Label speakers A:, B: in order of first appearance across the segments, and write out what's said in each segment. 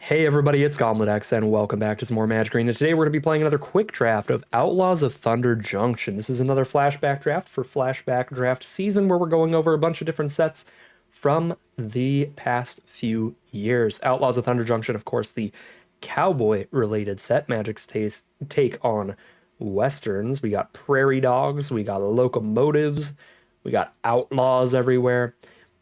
A: Hey everybody, it's GoblinX and welcome back to some more Magic Green. And today we're going to be playing another quick draft of Outlaws of Thunder Junction. This is another flashback draft for flashback draft season where we're going over a bunch of different sets from the past few years. Outlaws of Thunder Junction, of course, the cowboy-related set. Magic's take on westerns. We got prairie dogs, we got locomotives, we got outlaws everywhere.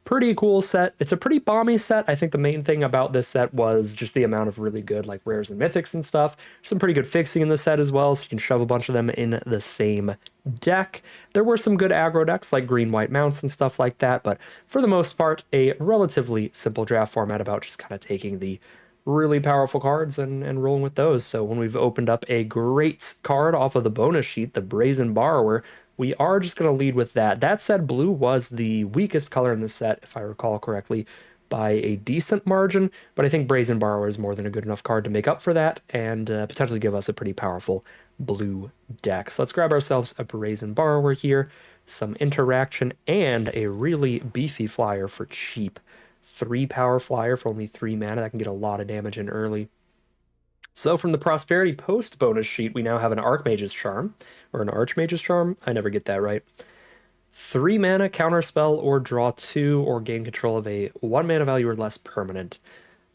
A: Pretty cool set. It's a pretty bomby set. I think the main thing about this set was just the amount of really good like rares and mythics and stuff. Some pretty good fixing in the set as well, so you can shove a bunch of them in the same deck. There were some good aggro decks like green-white mounts and stuff like that, but for the most part, a relatively simple draft format about just kind of taking the really powerful cards and rolling with those. So when we've opened up a great card off of the bonus sheet, the Brazen Borrower, we are just going to lead with that. That said, blue was the weakest color in the set, if I recall correctly, by a decent margin, but I think Brazen Borrower is more than a good enough card to make up for that and potentially give us a pretty powerful blue deck. So let's grab ourselves a Brazen Borrower here, some interaction, and a really beefy flyer for cheap. 3 power flyer for only 3 mana. That can get a lot of damage in early. So from the Prosperity Post bonus sheet, we now have an Archmage's Charm, or an Archmage's Charm. I never get that right. 3 mana, counterspell, or draw 2, or gain control of a 1 mana value or less permanent.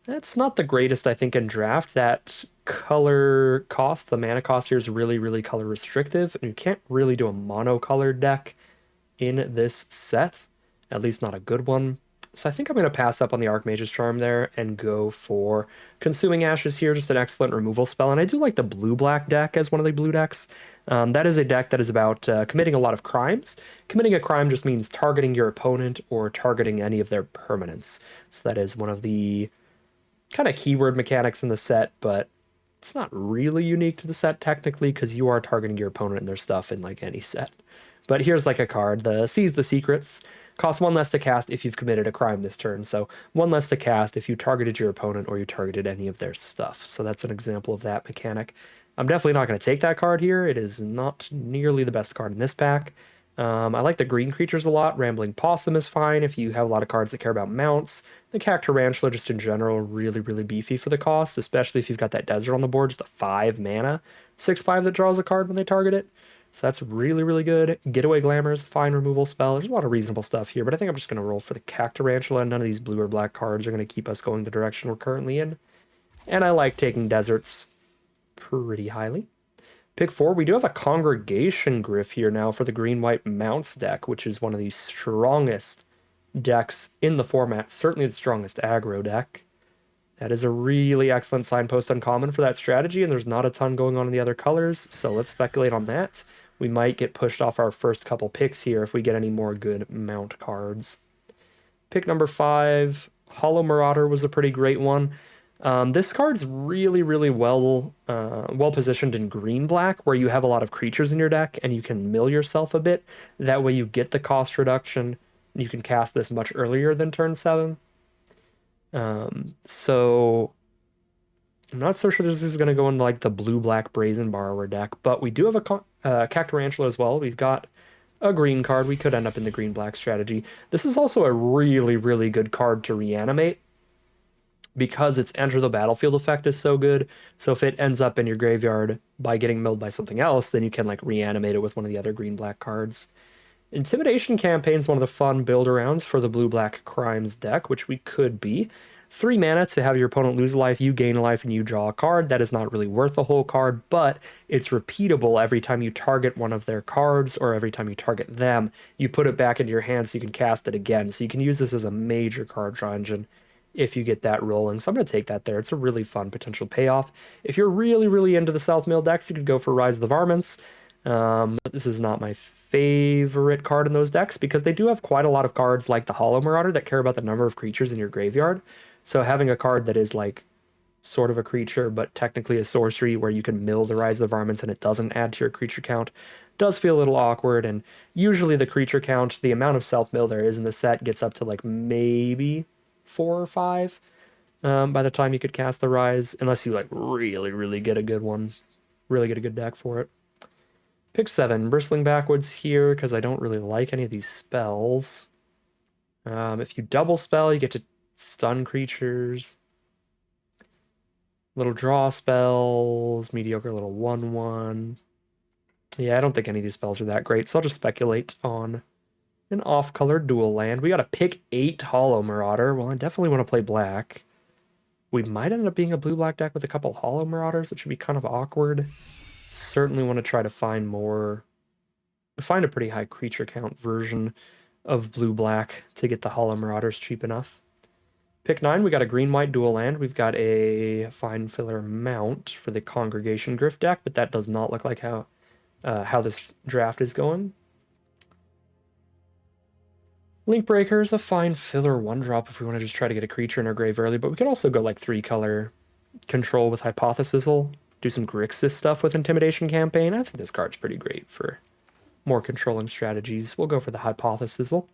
A: That's not the greatest, I think, in draft. That color cost, the mana cost here is really, really color restrictive, and you can't really do a mono-colored deck in this set, at least not a good one. So I think I'm going to pass up on the Archmage's Charm there and go for Consuming Ashes here, just an excellent removal spell. And I do like the blue-black deck as one of the blue decks. That is a deck that is about committing a lot of crimes. Committing a crime just means targeting your opponent or targeting any of their permanents. So that is one of the kind of keyword mechanics in the set, but it's not really unique to the set technically because you are targeting your opponent and their stuff in like any set. But here's like a card, the Seize the Secrets. Costs 1 less to cast if you've committed a crime this turn. So 1 less to cast if you targeted your opponent or you targeted any of their stuff. So that's an example of that mechanic. I'm definitely not going to take that card here. It is not nearly the best card in this pack. I like the green creatures a lot. Rambling Possum is fine if you have a lot of cards that care about mounts. The Cactarantula just in general really, really beefy for the cost, especially if you've got that desert on the board, just a 5 mana 6/5 that draws a card when they target it. So that's really, really good. Getaway Glamour's fine removal spell. There's a lot of reasonable stuff here, but I think I'm just going to roll for the Cactarantula. None of these blue or black cards are going to keep us going the direction we're currently in. And I like taking deserts pretty highly. Pick 4, we do have a Congregation Gryff here now for the green-white mounts deck, which is one of the strongest decks in the format, certainly the strongest aggro deck. That is a really excellent signpost uncommon for that strategy, and there's not a ton going on in the other colors, so let's speculate on that. We might get pushed off our first couple picks here if we get any more good mount cards. Pick number 5, Hollow Marauder was a pretty great one. This card's really, really well positioned in green-black, where you have a lot of creatures in your deck, and you can mill yourself a bit. That way you get the cost reduction. You can cast this much earlier than turn 7. So I'm not so sure this is going to go into like the blue-black Brazen Borrower deck, but we do have a Cactarantula as well. We've got a green card. We could end up in the green-black strategy. This is also a really, really good card to reanimate because its Enter the Battlefield effect is so good. So if it ends up in your graveyard by getting milled by something else, then you can like reanimate it with one of the other green-black cards. Intimidation Campaign is one of the fun build-arounds for the blue-black crimes deck, which we could be. 3 mana to have your opponent lose a life, you gain a life, and you draw a card. That is not really worth a whole card, but it's repeatable every time you target one of their cards or every time you target them. You put it back into your hand so you can cast it again. So you can use this as a major card draw engine if you get that rolling. So I'm going to take that there. It's a really fun potential payoff. If you're really, really into the self-mill decks, you could go for Rise of the Varmints. This is not my favorite card in those decks because they do have quite a lot of cards like the Hollow Marauder that care about the number of creatures in your graveyard. So having a card that is like sort of a creature but technically a sorcery where you can mill the Rise of the Varmints and it doesn't add to your creature count does feel a little awkward. And usually the creature count, the amount of self-mill there is in the set gets up to like maybe 4 or 5 by the time you could cast the Rise, unless you like really, really get a good one, really get a good deck for it. Pick 7, bristling backwards here because I don't really like any of these spells. If you double spell, you get to stun creatures. Little draw spells, mediocre little 1/1. Yeah, I don't think any of these spells are that great, so I'll just speculate on an off-color dual land. We got to pick 8 Hollow Marauder. Well, I definitely want to play black. We might end up being a blue-black deck with a couple Hollow Marauders, which would be kind of awkward. Certainly want to try to find a pretty high creature count version of blue-black to get the Hollow Marauders cheap enough. Pick 9, we got a green-white dual land. We've got a Fine Filler Mount for the Congregation Grift deck, but that does not look like how this draft is going. Linkbreaker is a fine filler 1-drop if we want to just try to get a creature in our grave early, but we could also go like 3-color control with Hypothesisal, do some Grixis stuff with Intimidation Campaign. I think this card's pretty great for more controlling strategies. We'll go for the Hypothesisal.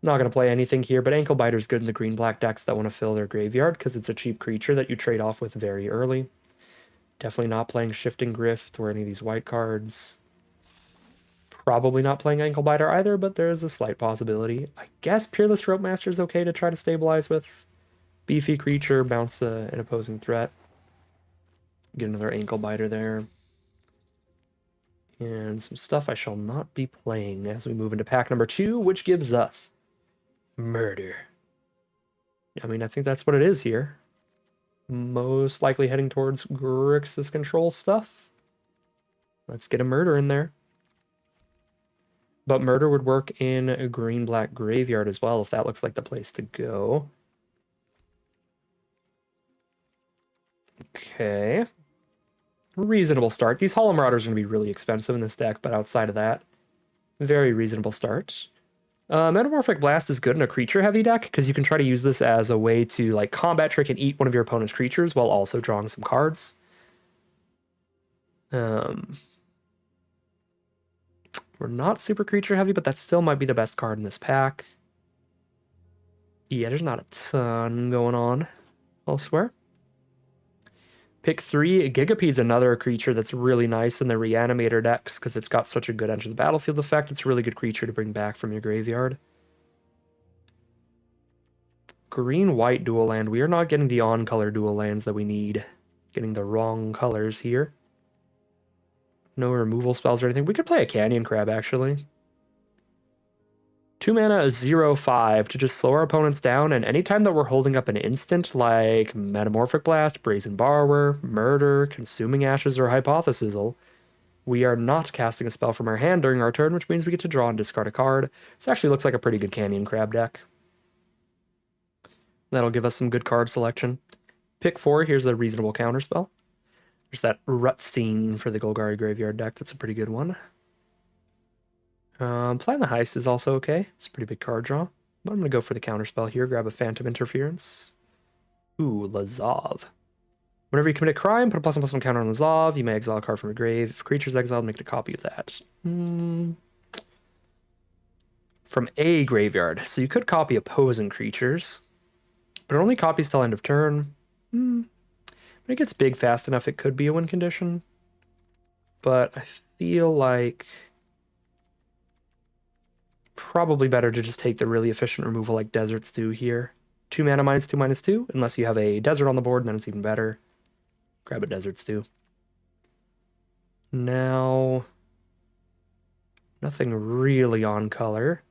A: Not going to play anything here, but Ankle Biter's good in the green-black decks that want to fill their graveyard because it's a cheap creature that you trade off with very early. Definitely not playing Shifting Grift or any of these white cards. Probably not playing Ankle Biter either, but there's a slight possibility. I guess Peerless Rope Master is okay to try to stabilize with. Beefy creature, bounce an opposing threat. Get another Ankle Biter there. And some stuff I shall not be playing as we move into pack number 2, which gives us Murder. I mean, I think that's what it is here. Most likely heading towards Grixis control stuff. Let's get a Murder in there. But Murder would work in a green-black graveyard as well, if that looks like the place to go. Okay. Reasonable start. These Hollow Marauders are going to be really expensive in this deck, but outside of that, very reasonable start. Metamorphic Blast is good in a creature-heavy deck, because you can try to use this as a way to like combat trick and eat one of your opponent's creatures while also drawing some cards. We're not super creature heavy, but that still might be the best card in this pack. Yeah, there's not a ton going on elsewhere. Pick 3, Gigapede's another creature that's really nice in the Reanimator decks because it's got such a good enter the battlefield effect. It's a really good creature to bring back from your graveyard. Green-white dual land. We are not getting the on-color dual lands that we need. Getting the wrong colors here. No removal spells or anything. We could play a Canyon Crab, actually. 2 mana, a 0/5 to just slow our opponents down, and anytime that we're holding up an instant like Metamorphic Blast, Brazen Borrower, Murder, Consuming Ashes, or Hypothesisal, we are not casting a spell from our hand during our turn, which means we get to draw and discard a card. This actually looks like a pretty good Canyon Crab deck. That'll give us some good card selection. Pick 4, here's a reasonable counterspell. There's that Rutstein for the Golgari Graveyard deck. That's a pretty good one. Plan the Heist is also okay. It's a pretty big card draw. But I'm going to go for the counterspell here. Grab a Phantom Interference. Ooh, Lazav. Whenever you commit a crime, put a +1/+1 counter on Lazav. You may exile a card from your grave. If a creature's exiled, make a copy of that. From a graveyard. So you could copy opposing creatures. But it only copies till end of turn. When it gets big fast enough, it could be a win condition. But I feel like probably better to just take the really efficient removal like deserts do here. 2 mana -2/2, unless you have a desert on the board, and then it's even better. Grab a desert stew. Now, nothing really on color.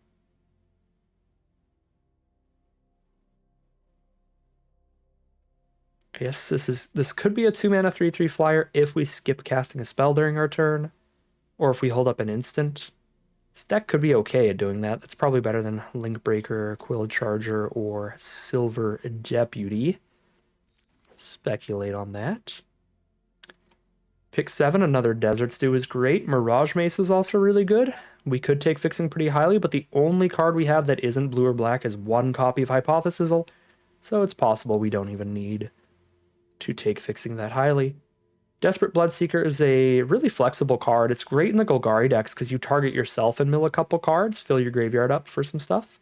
A: I guess this could be a 2 mana 3/3 flyer if we skip casting a spell during our turn, or if we hold up an instant. This deck could be okay at doing that. That's probably better than Linkbreaker, Quill Charger, or Silver Deputy. Speculate on that. Pick 7, another Desert Stew is great. Mirage Mace is also really good. We could take Fixing pretty highly, but the only card we have that isn't blue or black is 1 copy of Hypothesisal, so it's possible we don't even need to take Fixing that highly. Desperate Bloodseeker is a really flexible card. It's great in the Golgari decks because you target yourself and mill a couple cards, fill your graveyard up for some stuff.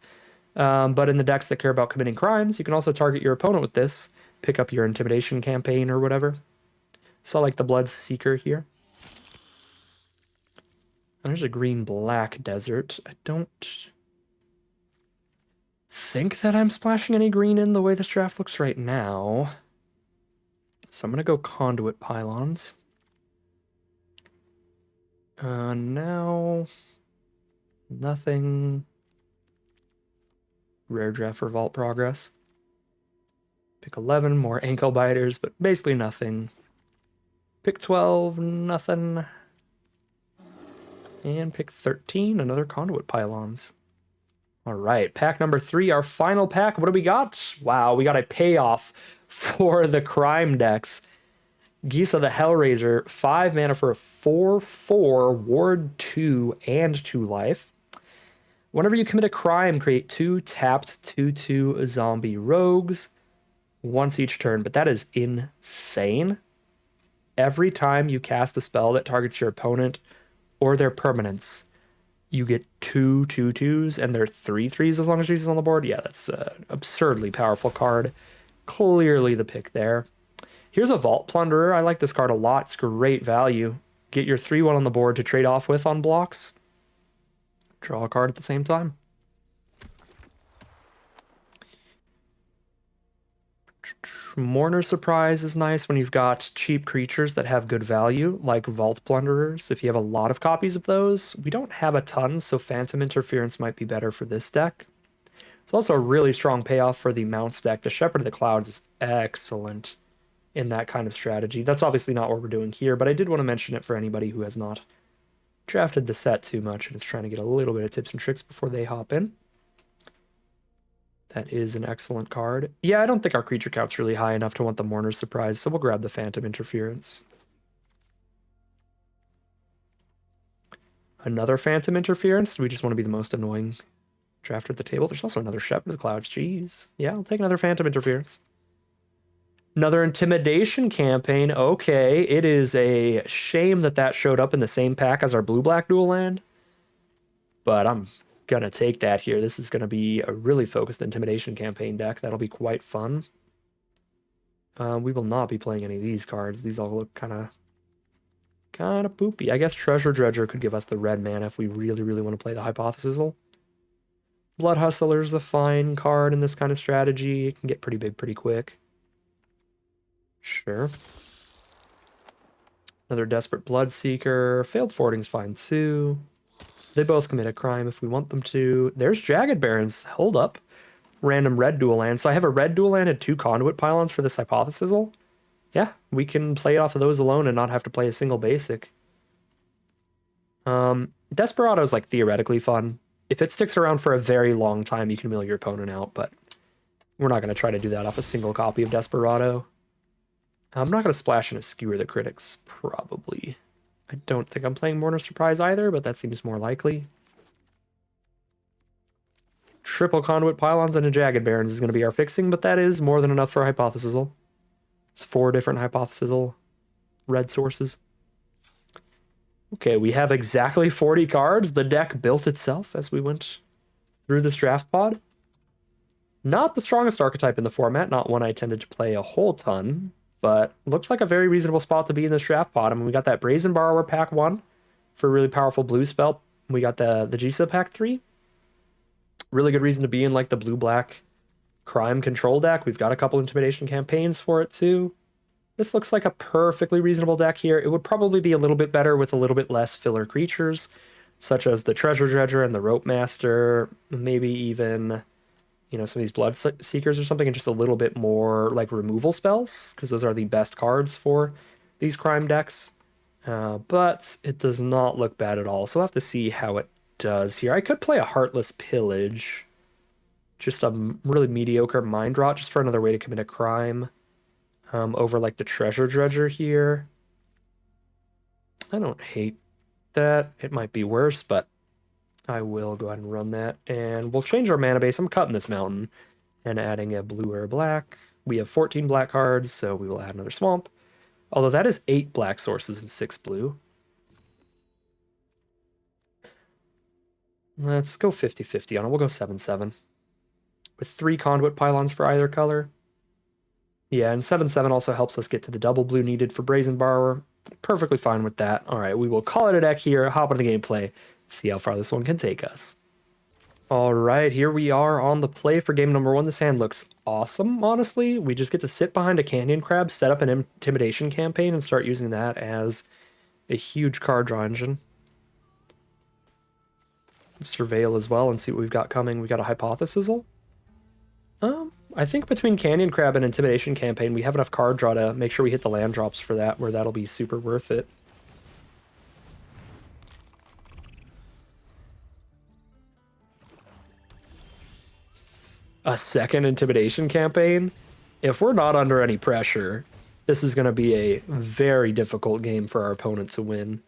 A: But in the decks that care about committing crimes, you can also target your opponent with this, pick up your Intimidation Campaign or whatever. So I like the Bloodseeker here. And there's a green-black desert. I don't think that I'm splashing any green in the way this draft looks right now. So I'm going to go Conduit Pylons. Now... Nothing. Rare draft for Vault Progress. Pick 11, more ankle biters, but basically nothing. Pick 12, nothing. And pick 13, another Conduit Pylons. All right, pack number 3, our final pack. What do we got? Wow, we got a payoff for the crime decks. Gisa the Hellraiser, 5 mana for a 4/4, Ward 2, and 2 life. Whenever you commit a crime, create 2 tapped 2/2 zombie rogues once each turn, but that is insane. Every time you cast a spell that targets your opponent or their permanents, you get 2 2/2s, and they're 3/3s as long as Jesus is on the board. Yeah, that's an absurdly powerful card. Clearly the pick there. Here's a Vault Plunderer. I like this card a lot. It's great value. Get your 3/1 on the board to trade off with on blocks. Draw a card at the same time. Mourner Surprise is nice when you've got cheap creatures that have good value, like Vault Plunderers. If you have a lot of copies of those, we don't have a ton, so Phantom Interference might be better for this deck. It's also a really strong payoff for the Mounts deck. The Shepherd of the Clouds is excellent in that kind of strategy. That's obviously not what we're doing here, but I did want to mention it for anybody who has not drafted the set too much and is trying to get a little bit of tips and tricks before they hop in. That is an excellent card. Yeah, I don't think our creature count's really high enough to want the Mourner's Surprise, so we'll grab the Phantom Interference. Another Phantom Interference? Do we just want to be the most annoying drafter at the table? There's also another Shepherd of the Clouds. Jeez. Yeah, I'll take another Phantom Interference. Another Intimidation campaign. Okay, it is a shame that that showed up in the same pack as our blue-black dual land, but I'm gonna take that here. This is gonna be a really focused Intimidation campaign deck. That'll be quite fun. We will not be playing any of these cards. These all look kind of poopy. I guess Treasure Dredger could give us the red mana if we really, really want to play the Hypothesisal. Blood Hustler's a fine card in this kind of strategy. It can get pretty big pretty quick. Sure. Another Desperate Bloodseeker. Failed Forwarding's fine too. They both commit a crime if we want them to. There's Jagged Barons. Hold up. Random red dual land. So I have a red dual land and 2 Conduit Pylons for this Hypothesisal. Yeah, we can play off of those alone and not have to play a single basic. Desperado's like theoretically fun. If it sticks around for a very long time, you can mill your opponent out, but we're not going to try to do that off a single copy of Desperado. I'm not going to splash in a Skewer the Critics, probably. I don't think I'm playing Mourner Surprise either, but that seems more likely. Triple Conduit Pylons and a Jagged Barons is going to be our fixing, but that is more than enough for Hypothesisal. It's 4 different Hypothesisal red sources. Okay, we have exactly 40 cards. The deck built itself as we went through this draft pod. Not the strongest archetype in the format, not one I tended to play a whole ton, but looks like a very reasonable spot to be in this draft pod. I mean, we got that Brazen Borrower pack 1 for a really powerful blue spell. We got the Jisa pack 3. Really good reason to be in like the blue-black crime control deck. We've got a couple Intimidation campaigns for it too. This looks like a perfectly reasonable deck here. It would probably be a little bit better with a little bit less filler creatures, such as the Treasure Dredger and the Rope Master, maybe even, you know, some of these Blood Seekers or something, and just a little bit more like removal spells, because those are the best cards for these crime decks. But it does not look bad at all, so we'll have to see how it does here. I could play a Heartless Pillage, just a really mediocre Mind Rot, just for another way to commit a crime, over like the Treasure Dredger here. I don't hate that. It might be worse, but I will go ahead and run that. And we'll change our mana base. I'm cutting this mountain and adding a blue or a black. We have 14 black cards, so we will add another swamp. Although that is 8 black sources and 6 blue. Let's go 50-50 on it. We'll go 7-7. With 3 Conduit Pylons for either color. Yeah, and 7-7 also helps us get to the double blue needed for Brazen Borrower. Perfectly fine with that. All right, we will call it a deck here, hop into the gameplay, see how far this one can take us. All right, here we are on the play for game number one. This hand looks awesome, honestly. We just get to sit behind a canyon crab, set up an intimidation campaign, and start using that as a huge card draw engine. Surveil as well and see what we've got coming. We got a hypothesis. I think between canyon crab and intimidation campaign, we have enough card draw to make sure we hit the land drops for that, where that'll be super worth it. A second intimidation campaign? If we're not under any pressure, this is going to be a very difficult game for our opponent to win.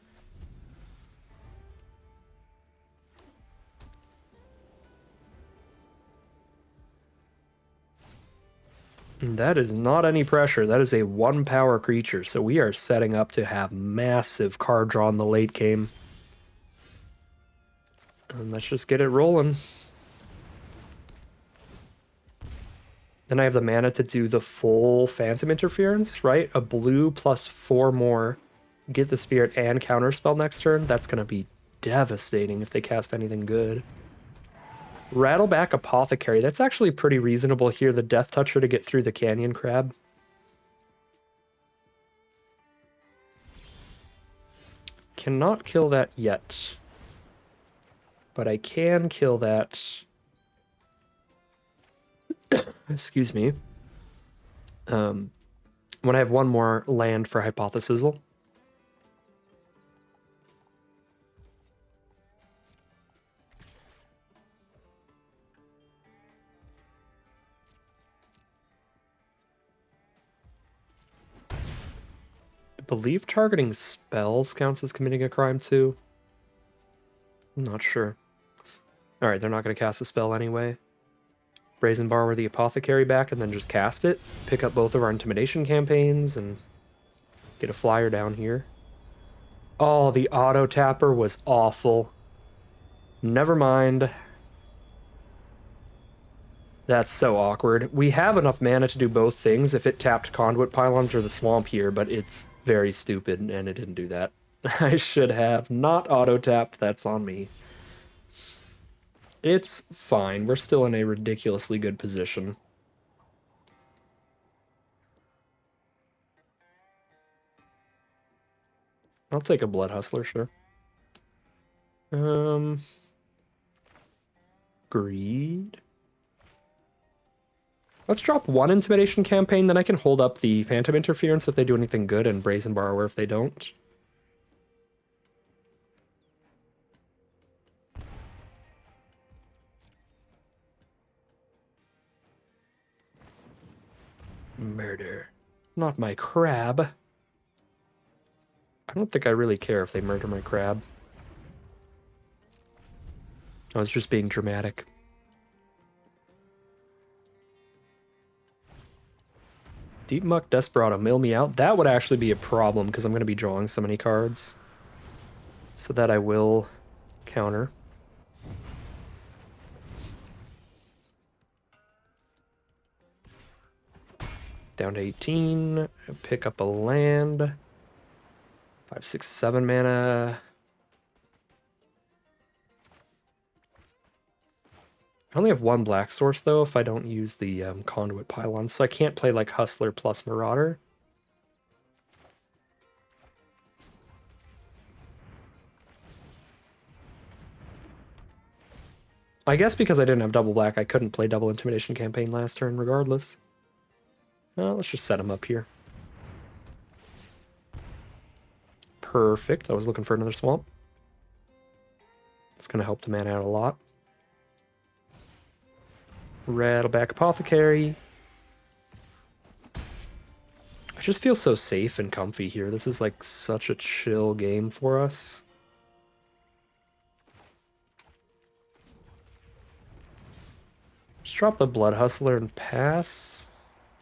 A: And that is not any pressure. That is a 1-power creature, so we are setting up to have massive card draw in the late game. And let's just get it rolling. Then I have the mana to do the full Phantom Interference, right? A blue plus 4 more. Get the Spirit and Counterspell next turn. That's going to be devastating if they cast anything good. Rattleback Apothecary. That's actually pretty reasonable here. The Death Toucher to get through the Canyon Crab. Cannot kill that yet. But I can kill that... Excuse me. When I have one more land for Hypothesizal. I believe targeting spells counts as committing a crime too. I'm not sure. Alright, they're not going to cast a spell anyway. Brazen Borrower the Apothecary back and then just cast it. Pick up both of our intimidation campaigns and get a flyer down here. Oh, the auto tapper was awful. Never mind. That's so awkward. We have enough mana to do both things if it tapped Conduit Pylons or the Swamp here, but it's very stupid and it didn't do that. I should have not auto-tapped. That's on me. It's fine. We're still in a ridiculously good position. I'll take a Blood Hustler, sure. Greed. Let's drop one Intimidation campaign, then I can hold up the Phantom Interference if they do anything good, and Brazen Borrower if they don't. Murder. Not my crab. I don't think I really care if they murder my crab. I was just being dramatic. Deep Muck Desperado, mill me out. That would actually be a problem because I'm going to be drawing so many cards. So that I will counter. Down to 18. Pick up a land. 5, 6, 7 mana. I only have one black source, though, if I don't use the Conduit Pylon, so I can't play, like, Hustler plus Marauder. I guess because I didn't have double black, I couldn't play double Intimidation campaign last turn regardless. Well, let's just set him up here. Perfect. I was looking for another swamp. It's going to help the mana out a lot. Rattleback Apothecary. I just feel so safe and comfy here. This is like such a chill game for us. Just drop the Blood Hustler and pass.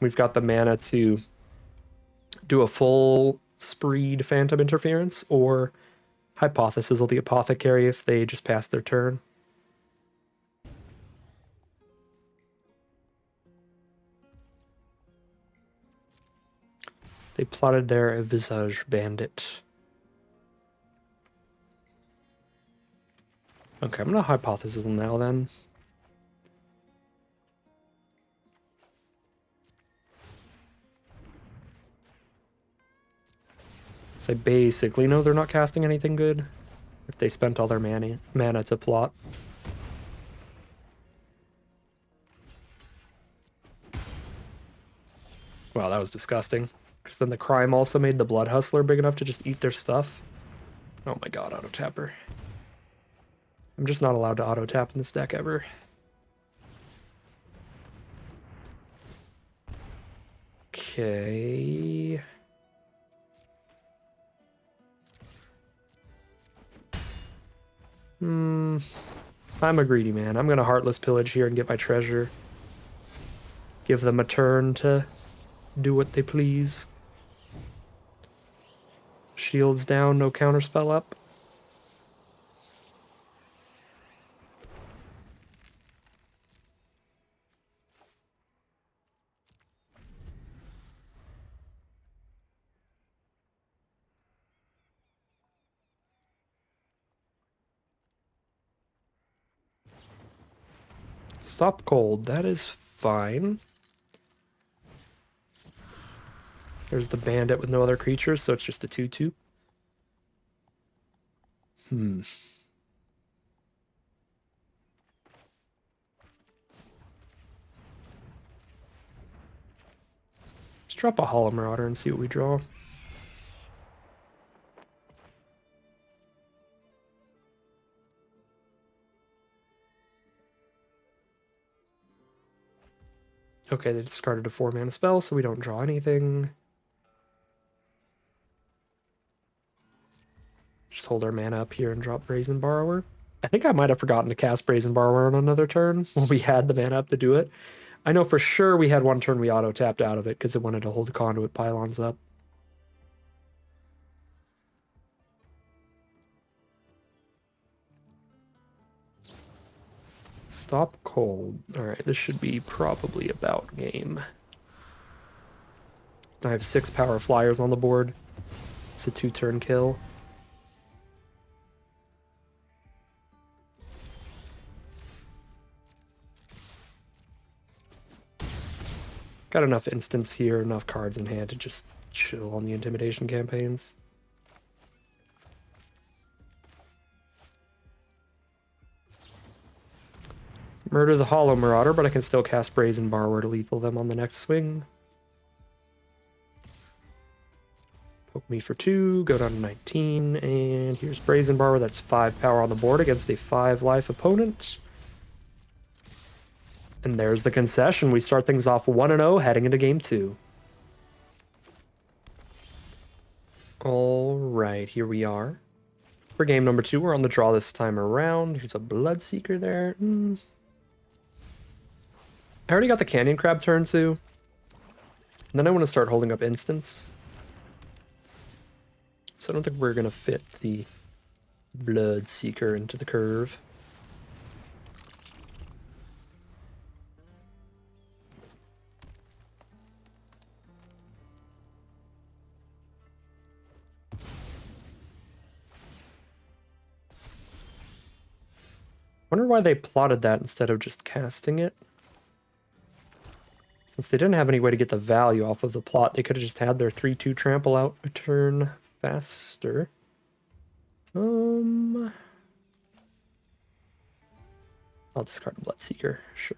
A: We've got the mana to do a full Spreed Phantom Interference or Hypothesis of the Apothecary if they just pass their turn. They plotted their Visage Bandit. Okay, I'm gonna Hypothesis now then. So I basically know they're not casting anything good if they spent all their mana to plot. Wow, that was disgusting. Because then the crime also made the Blood Hustler big enough to just eat their stuff. Oh my god, auto tapper. I'm just not allowed to auto tap in this deck ever. Okay. I'm a greedy man. I'm gonna Heartless Pillage here and get my treasure. Give them a turn to do what they please. Shields down, no counterspell up. Stop cold, that is fine. There's the bandit with no other creatures, so it's just a 2/2. Let's drop a Hollow Marauder and see what we draw. Okay, they discarded a 4-mana spell, so we don't draw anything. Just hold our mana up here and drop Brazen Borrower. I think I might have forgotten to cast Brazen Borrower on another turn when we had the mana up to do it. I know for sure we had one turn we auto-tapped out of it because it wanted to hold the Conduit Pylons up. Stop cold. Alright, this should be probably about game. I have 6 power flyers on the board. It's a 2-turn kill. Got enough instants here, enough cards in hand to just chill on the intimidation campaigns. Murder the Hollow Marauder, but I can still cast Brazen Borrower to lethal them on the next swing. Poke me for 2, go down to 19, and here's Brazen Borrower. That's 5 power on the board against a 5-life opponent. And there's the concession. We start things off 1-0 heading into game 2. Alright, here we are. For game number 2, we're on the draw this time around. Here's a Bloodseeker there. I already got the Canyon Crab turn 2. And then I want to start holding up instants. So I don't think we're going to fit the Bloodseeker into the curve. Wonder why they plotted that instead of just casting it. Since they didn't have any way to get the value off of the plot, they could have just had their 3/2 trample out a turn faster. I'll discard a Bloodseeker, sure.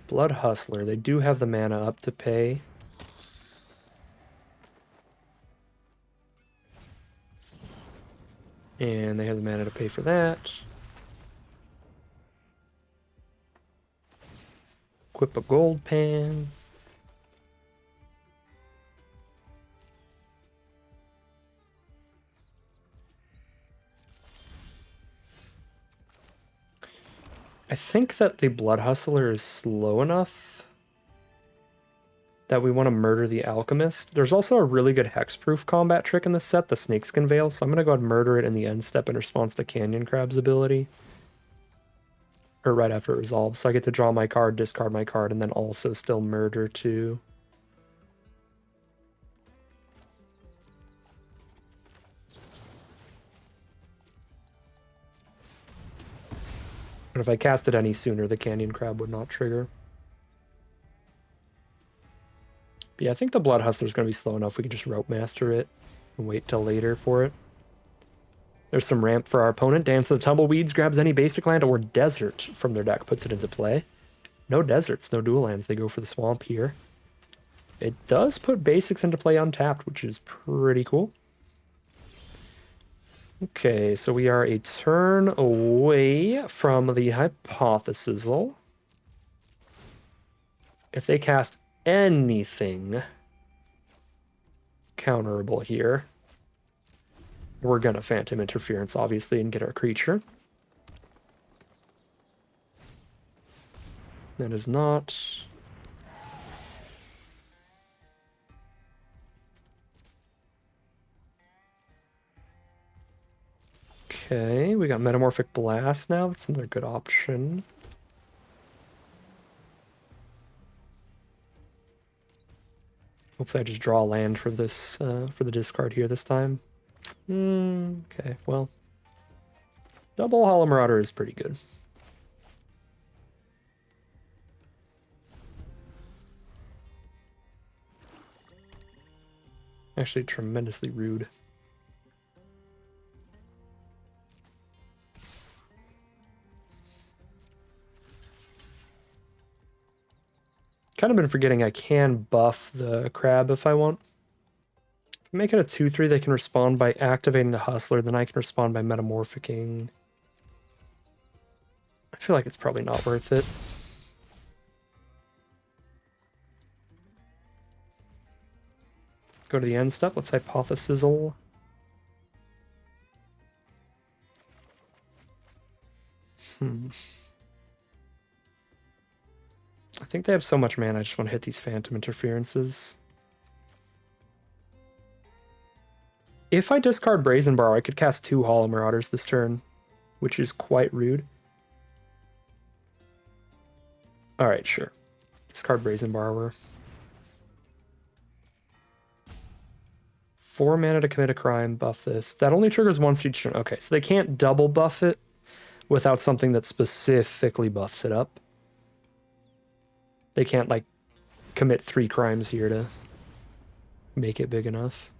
A: Blood Hustler, they do have the mana up to pay. And they have the mana to pay for that. Equip a gold pan. I think that the Blood Hustler is slow enough that we want to murder the Alchemist. There's also a really good hexproof combat trick in this set, the Snakeskin Veil, so I'm going to go ahead and murder it in the end step in response to Canyon Crab's ability. Or right after it resolves, so I get to draw my card, discard my card, and then also still murder too. And if I cast it any sooner, the Canyon Crab would not trigger. But yeah, I think the Blood Hustler's going to be slow enough. We can just Rope Master it and wait till later for it. There's some ramp for our opponent. Dance of the Tumbleweeds grabs any basic land or desert from their deck, puts it into play. No deserts, no dual lands. They go for the swamp here. It does put basics into play untapped, which is pretty cool. Okay, so we are a turn away from the Hypothesisal. If they cast anything counterable here, we're gonna Phantom Interference, obviously, and get our creature. That is not... Okay, we got Metamorphic Blast now. That's another good option. Hopefully I just draw a land for this, for the discard here this time. Okay, well. Double Hollow Marauder is pretty good. Actually, tremendously rude. Kind of been forgetting I can buff the crab if I want. If I make it a 2/3, they can respond by activating the Hustler, then I can respond by metamorphicing. I feel like it's probably not worth it. Go to the end step. Let's Hypothesisal. I think they have so much mana, I just want to hit these Phantom Interferences. If I discard Brazen Borrow, I could cast 2 Hollow Marauders this turn, which is quite rude. Alright, sure. Discard Brazen Borrower. 4 mana to commit a crime, buff this. That only triggers once each turn. Okay, so they can't double buff it without something that specifically buffs it up. They can't, like, commit 3 crimes here to make it big enough.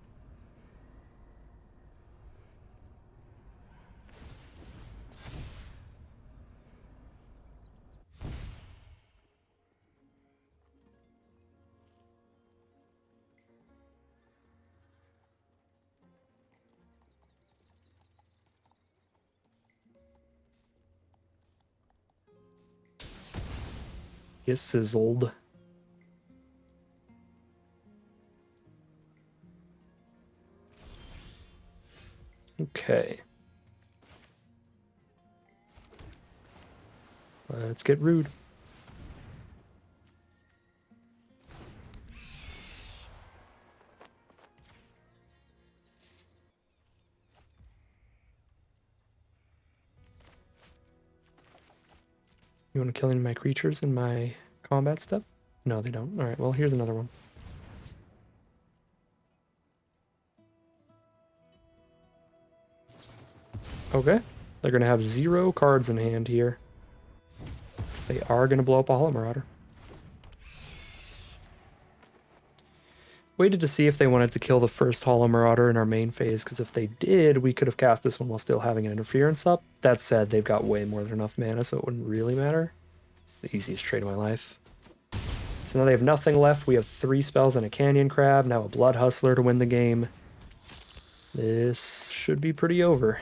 A: Is sizzled. Okay. Let's get rude. You want to kill any of my creatures in my combat step? No, they don't. Alright, well, here's another one. Okay. They're going to have 0 cards in hand here. So they are going to blow up a Hollow Marauder. Waited to see if they wanted to kill the first Hollow Marauder in our main phase, because if they did, we could have cast this one while still having an interference up. That said, they've got way more than enough mana, so it wouldn't really matter. It's the easiest trade of my life. So now they have nothing left. We have 3 spells and a Canyon Crab, now a Blood Hustler to win the game. This should be pretty over.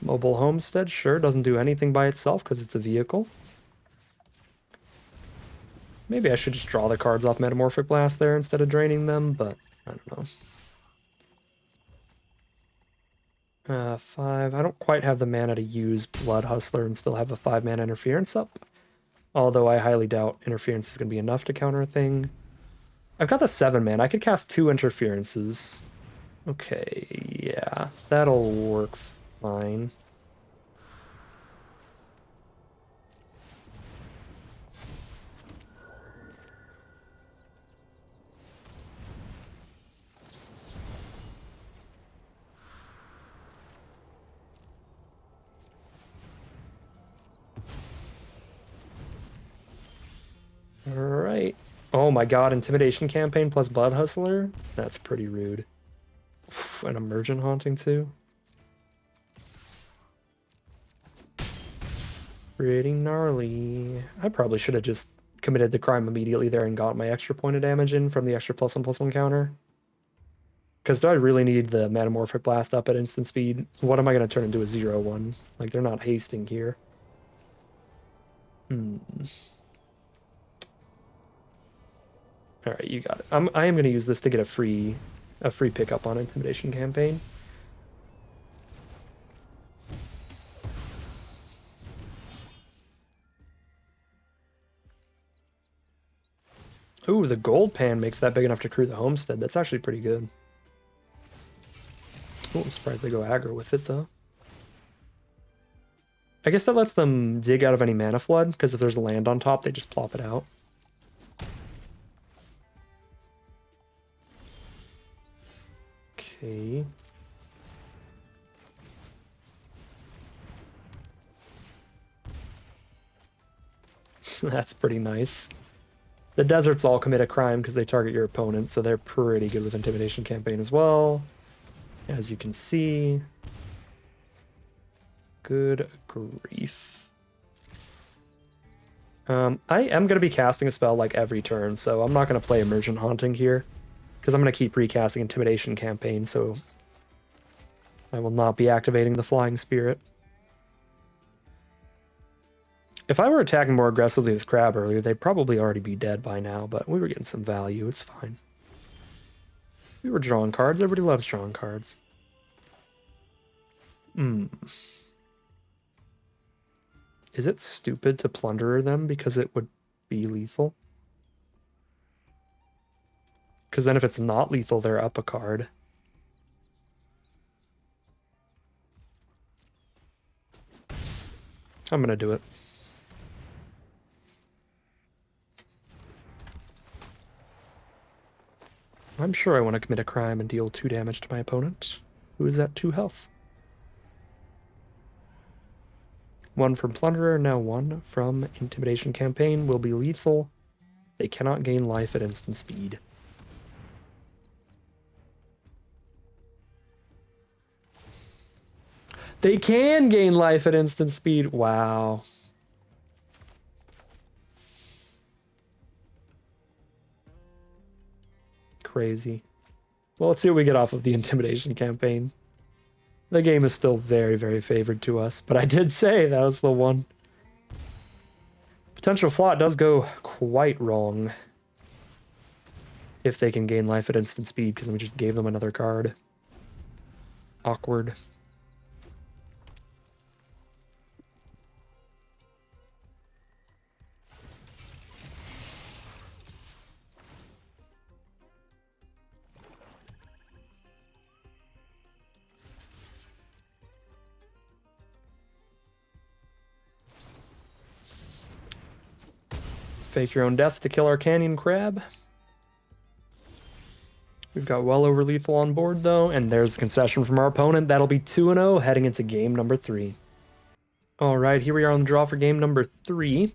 A: Mobile Homestead, sure, doesn't do anything by itself because it's a vehicle. Maybe I should just draw the cards off Metamorphic Blast there instead of draining them, but I don't know. 5. I don't quite have the mana to use Blood Hustler and still have a 5 mana interference up. Although I highly doubt interference is going to be enough to counter a thing. I've got the 7 mana. I could cast 2 interferences. Okay, yeah, that'll work fine. Alright. right. Oh my god, Intimidation Campaign plus Blood Hustler? That's pretty rude. Oof, an Emergent Haunting too? Pretty gnarly. I probably should have just committed the crime immediately there and got my extra point of damage in from the extra +1/+1 counter. Because do I really need the Metamorphic Blast up at instant speed? What am I going to turn into a 0/1? Like, they're not hasting here. Alright, you got it. I am going to use this to get a free pickup on Intimidation Campaign. Ooh, the gold pan makes that big enough to crew the homestead. That's actually pretty good. Oh, I'm surprised they go aggro with it, though. I guess that lets them dig out of any mana flood, because if there's a land on top, they just plop it out. Okay. That's pretty nice. The deserts all commit a crime because they target your opponent, so they're pretty good with Intimidation Campaign as well. As you can see. Good grief. I am going to be casting a spell like every turn, so I'm not going to play Emergent Haunting here, because I'm going to keep recasting Intimidation Campaign, so I will not be activating the Flying Spirit. If I were attacking more aggressively with Crab earlier, they'd probably already be dead by now, but we were getting some value. It's fine. We were drawing cards. Everybody loves drawing cards. Is it stupid to Plunderer them because it would be lethal? Because then if it's not lethal, they're up a card. I'm going to do it. I'm sure I want to commit a crime and deal 2 damage to my opponent, who is at 2 health. 1 from Plunderer, now 1 from Intimidation Campaign will be lethal. They cannot gain life at instant speed. They can gain life at instant speed. Wow. Crazy. Well, let's see what we get off of the Intimidation Campaign. The game is still very, very favored to us, but I did say that was the one. Potential flaw does go quite wrong if they can gain life at instant speed, because we just gave them another card. Awkward. Fake your own death to kill our Canyon Crab. We've got well over lethal on board, though, and there's the concession from our opponent. That'll be 2-0 heading into game number 3. All right, here we are on the draw for game number 3.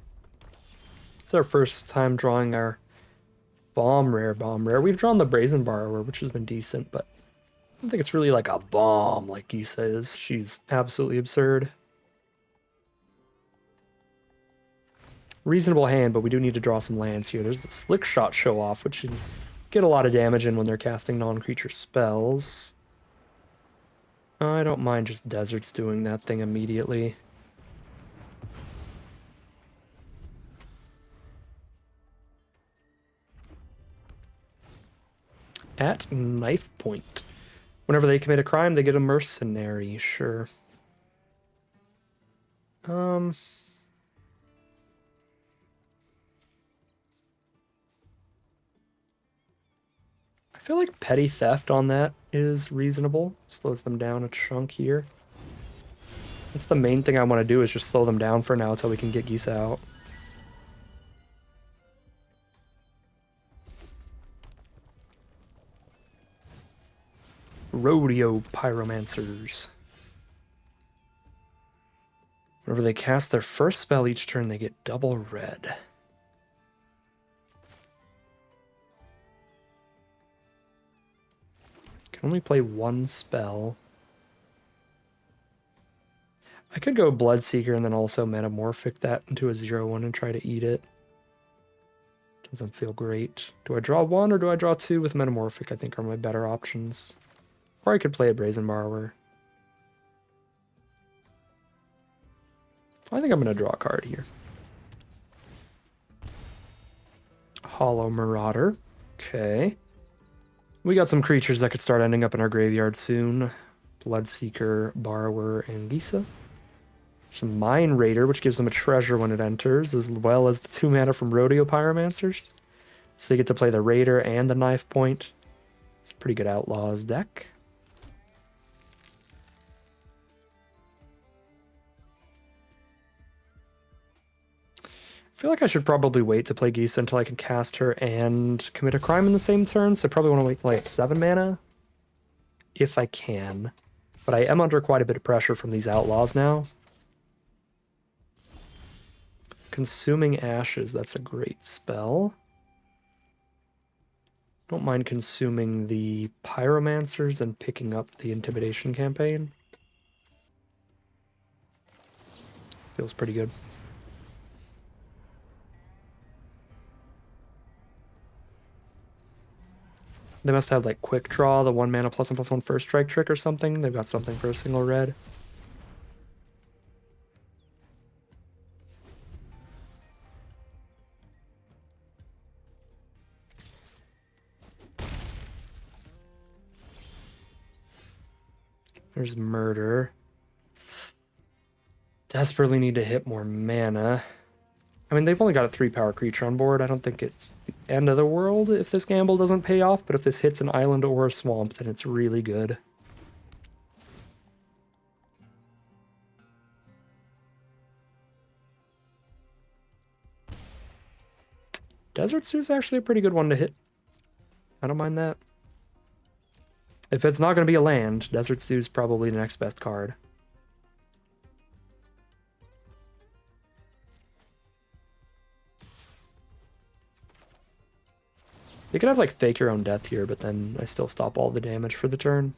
A: It's our first time drawing our bomb rare. We've drawn the Brazen Borrower, which has been decent, but I don't think it's really like a bomb like Gisa is. She's absolutely absurd. Reasonable hand, but we do need to draw some lands here. There's the Slick Shot Show Off, which can get a lot of damage in when they're casting non-creature spells. I don't mind just Deserts doing that thing immediately. At knife point. Whenever they commit a crime, they get a mercenary, sure. I feel like petty theft on that is reasonable. Slows them down a chunk here. That's the main thing I want to do, is just slow them down for now until we can get Gisa out. Rodeo Pyromancers. Whenever they cast their first spell each turn, they get double red. Can only play one spell. I could go Bloodseeker and then also Metamorphic that into a 0/1 and try to eat it. Doesn't feel great. Do I draw 1 or do I draw 2 with Metamorphic? I think are my better options. Or I could play a Brazen Borrower. I think I'm going to draw a card here. Hollow Marauder. Okay. We got some creatures that could start ending up in our graveyard soon. Bloodseeker, Borrower, and Gisa. Some Mine Raider, which gives them a treasure when it enters, as well as the 2 mana from Rodeo Pyromancers. So they get to play the Raider and the Knife Point. It's a pretty good Outlaws deck. I feel like I should probably wait to play Gisa until I can cast her and commit a crime in the same turn, so I probably want to wait till I have 7 mana. If I can. But I am under quite a bit of pressure from these Outlaws now. Consuming Ashes, that's a great spell. Don't mind consuming the Pyromancers and picking up the Intimidation campaign. Feels pretty good. They must have like Quick Draw, the 1 mana +1/+1 first strike trick or something. They've got something for a single red. There's Murder. Desperately need to hit more mana. I mean, they've only got a 3-power creature on board. I don't think it's the end of the world if this gamble doesn't pay off, but if this hits an island or a swamp, then it's really good. Desert Stew's actually a pretty good one to hit. I don't mind that. If it's not going to be a land, Desert Stew's probably the next best card. You could have like Fake Your Own Death here, but then I still stop all the damage for the turn.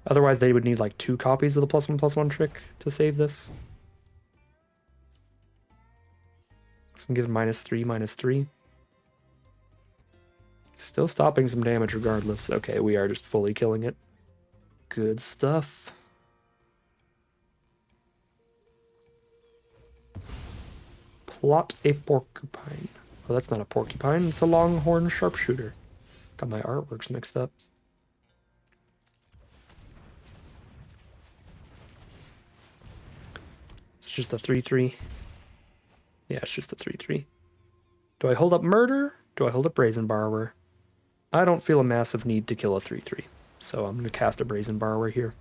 A: Otherwise they would need like 2 copies of the +1/+1 trick to save this. So I'm giving -3/-3. Still stopping some damage regardless. Okay, we are just fully killing it. Good stuff. Plot a porcupine. Oh, that's not a porcupine. It's a longhorn sharpshooter. Got my artworks mixed up. It's just a 3/3. Yeah, it's just a 3/3. Do I hold up Murder? Do I hold up Brazen Borrower? I don't feel a massive need to kill a 3/3. So I'm going to cast a Brazen Borrower here.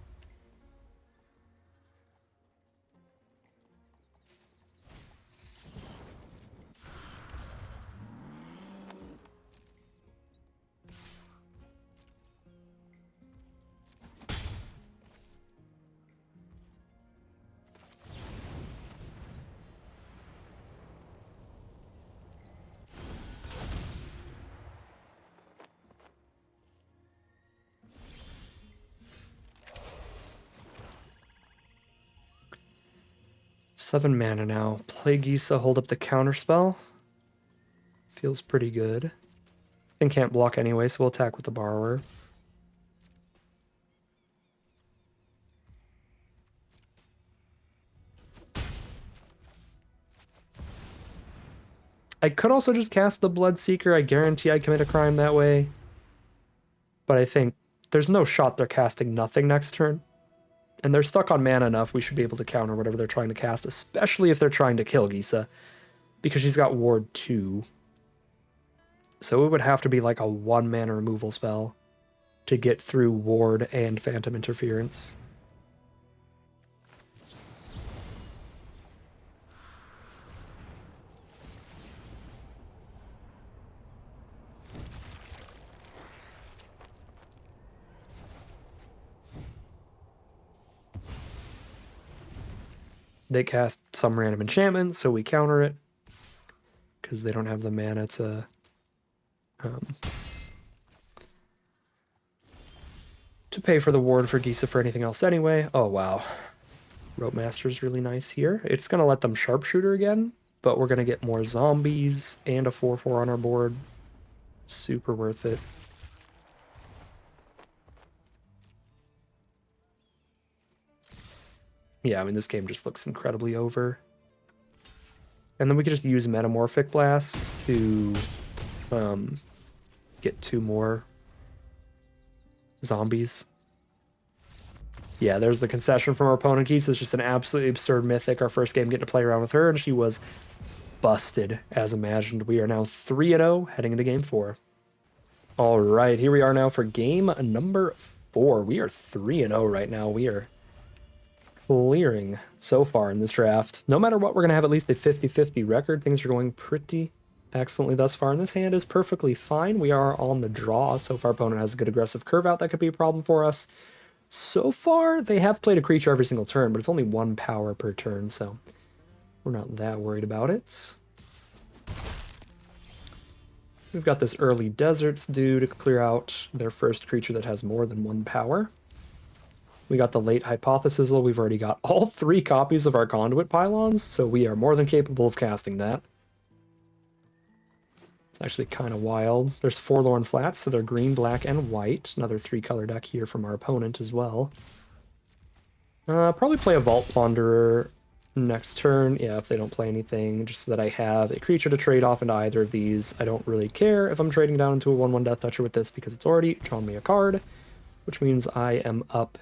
A: Seven mana now. Play Gisa, hold up the counterspell. Feels pretty good. Thing can't block anyway, so we'll attack with the Borrower. I could also just cast the Bloodseeker. I guarantee I commit a crime that way. But I think there's no shot they're casting nothing next turn. And they're stuck on mana enough, we should be able to counter whatever they're trying to cast, especially if they're trying to kill Gisa, because she's got Ward 2. So it would have to be like a 1 mana removal spell to get through Ward and Phantom Interference. They cast some random enchantment, so we counter it. Because they don't have the mana to... to pay for the ward for Gisa for anything else anyway. Oh, wow. Rope Master's really nice here. It's going to let them sharpshooter again, but we're going to get more zombies and a 4/4 on our board. Super worth it. Yeah, I mean, this game just looks incredibly over. And then we could just use Metamorphic Blast to get 2 more zombies. Yeah, there's the concession from our opponent. Gisa's just an absolutely absurd mythic. Our first game getting to play around with her, and she was busted as imagined. We are now 3-0 heading into game 4. All right, here we are now for game number 4. We are 3-0 right now. We are clearing so far in this draft. No matter what, we're going to have at least a 50-50 record. Things are going pretty excellently thus far, and this hand is perfectly fine. We are on the draw, so if our opponent has a good aggressive curve out, that could be a problem for us. So far, they have played a creature every single turn, but it's only 1 power per turn, so we're not that worried about it. We've got this early Deserts due to clear out their first creature that has more than 1 power. We got the late Hypothesis. We've already got all 3 copies of our Conduit Pylons, so we are more than capable of casting that. It's actually kind of wild. There's Forlorn Flats, so they're green, black, and white. Another 3-color deck here from our opponent as well. Probably play a Vault Plunderer next turn, yeah, if they don't play anything, just so that I have a creature to trade off into either of these. I don't really care if I'm trading down into a 1/1 Death Toucher with this, because it's already drawn me a card, which means I am up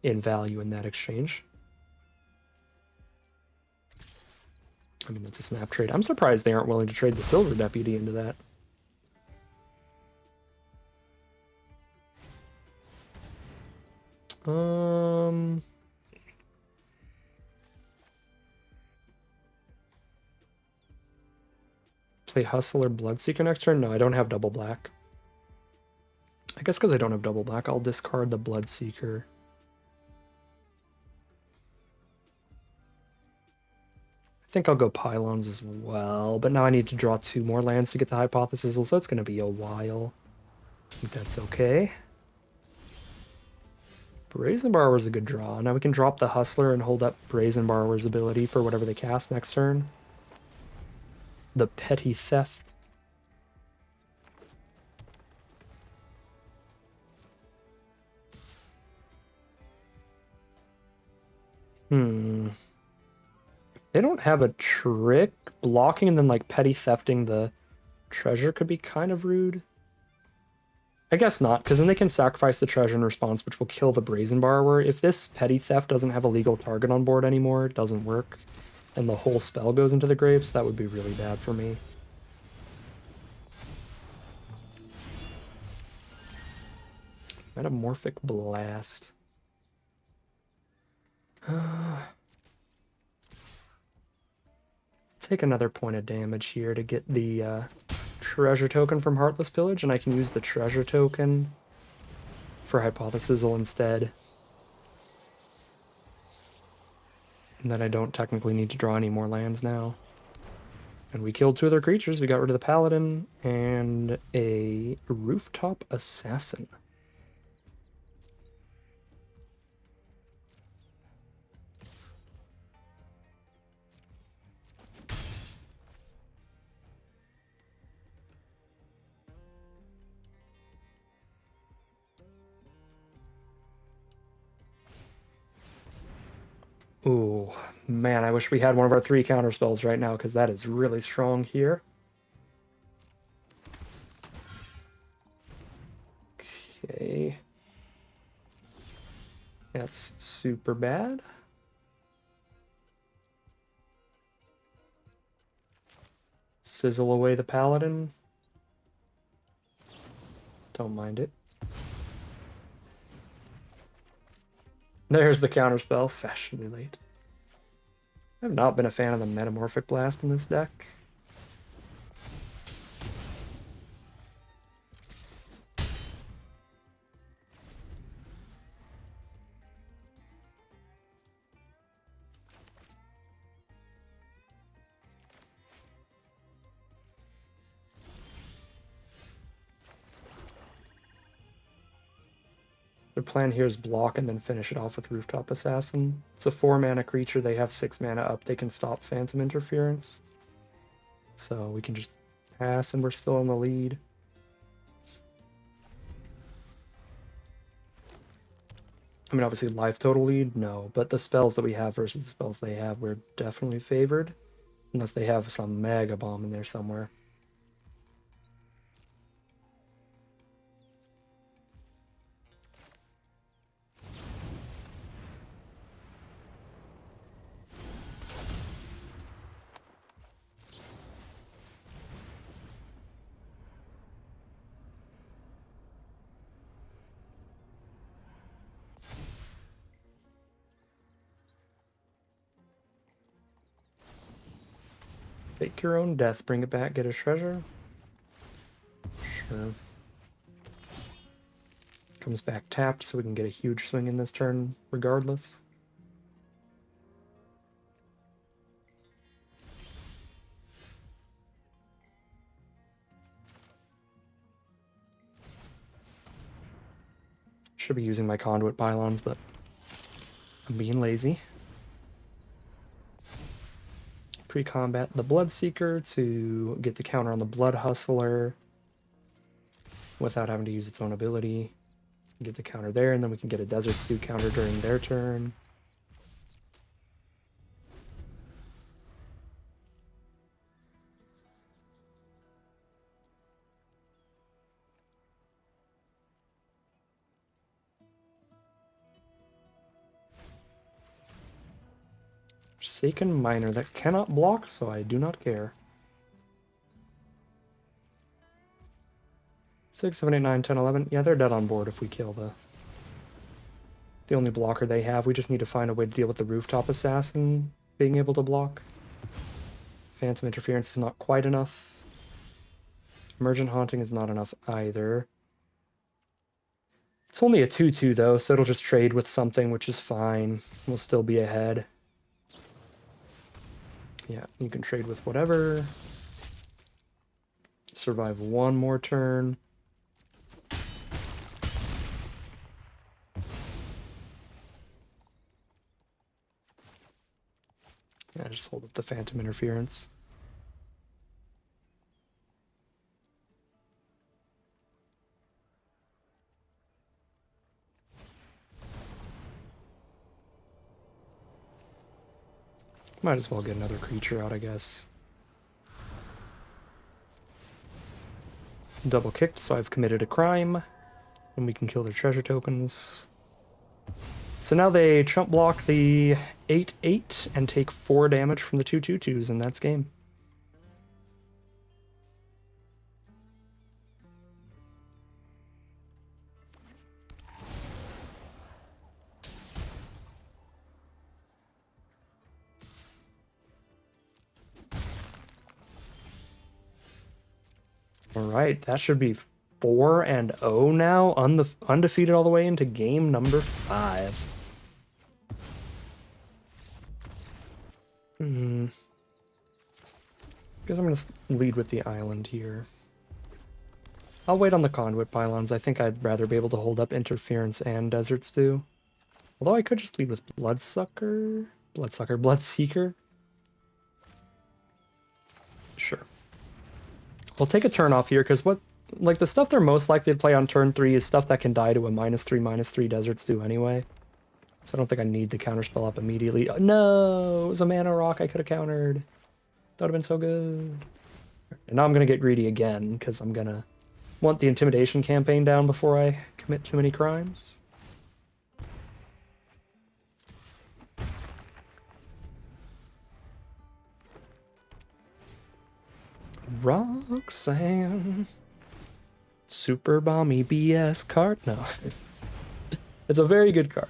A: in value in that exchange. I mean, that's a snap trade. I'm surprised they aren't willing to trade the Silver Deputy into that. Play Hustler Bloodseeker next turn? No, I don't have double black. I guess because I don't have double black, I'll discard the Bloodseeker. I think I'll go Pylons as well, but now I need to draw 2 more lands to get to Hypothesis, so it's going to be a while. I think that's okay. Brazen Borrower's a good draw. Now we can drop the Hustler and hold up Brazen Borrower's ability for whatever they cast next turn. The Petty Theft. They don't have a trick. Blocking and then like petty thefting the treasure could be kind of rude. I guess not, because then they can sacrifice the treasure in response, which will kill the Brazen Borrower. If this petty theft doesn't have a legal target on board anymore, it doesn't work, and the whole spell goes into the graves, that would be really bad for me. Metamorphic Blast. Take another point of damage here to get the treasure token from Heartless Pillage, and I can use the treasure token for Hypothesis instead. And then I don't technically need to draw any more lands now. And we killed 2 of their creatures. We got rid of the Paladin and a Rooftop Assassin. Ooh, man, I wish we had one of our 3 counter spells right now, because that is really strong here. Okay. That's super bad. Sizzle away the Paladin. Don't mind it. There's the counterspell, fashionably late. I have not been a fan of the Metamorphic Blast in this deck. Their plan here is block and then finish it off with Rooftop Assassin. It's a 4-mana creature. They have 6 mana up. They can stop Phantom Interference. So we can just pass and we're still in the lead. I mean, obviously life total lead, no. But the spells that we have versus the spells they have, we're definitely favored. Unless they have some Mega Bomb in there somewhere. Fake your own death, bring it back, get a treasure. Sure. Comes back tapped, so we can get a huge swing in this turn regardless. Should be using my conduit pylons, but I'm being lazy. Pre-combat the Bloodseeker to get the counter on the Blood Hustler without having to use its own ability. Get the counter there, and then we can get a Desert Stew counter during their turn. Forsaken Miner that cannot block, so I do not care. 6, 7, 8, 9, 10, 11. Yeah, they're dead on board if we kill the only blocker they have. We just need to find a way to deal with the Rooftop Assassin being able to block. Phantom Interference is not quite enough. Emergent Haunting is not enough either. It's only a 2/2 though, so it'll just trade with something, which is fine. We'll still be ahead. Yeah, you can trade with whatever. Survive one more turn. Yeah, just hold up the Phantom Interference. Might as well get another creature out, I guess. Double kicked, so I've committed a crime. And we can kill their treasure tokens. So now they chump block the 8/8 and take 4 damage from the 2/2/2s, and that's game. Alright, that should be 4-0 now, undefeated all the way into game number 5. Guess I'm gonna lead with the island here. I'll wait on the conduit pylons. I think I'd rather be able to hold up interference and Desert Stew. Although I could just lead with Bloodseeker. Sure. We'll take a turn off here, because the stuff they're most likely to play on turn 3 is stuff that can die to a -3/-3 Desert Stew anyway. So I don't think I need to counterspell up immediately. Oh, no! It was a mana rock I could have countered. That would have been so good. And now I'm going to get greedy again, because I'm going to want the Intimidation campaign down before I commit too many crimes. Roxanne. Super Bomby BS card? No. It's a very good card.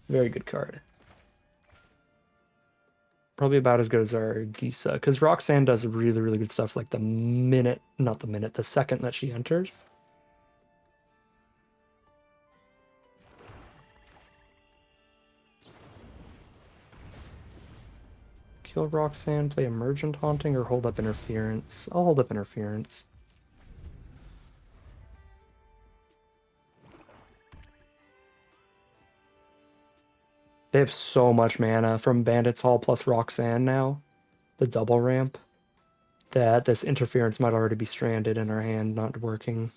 A: Very good card. Probably about as good as our Gisa, because Roxanne does really, really good stuff like the second that she enters. Kill Roxanne, play Emergent Haunting, or hold up Interference. I'll hold up Interference. They have so much mana from Bandit's Hall plus Roxanne now, the double ramp, that this interference might already be stranded in our hand, not working.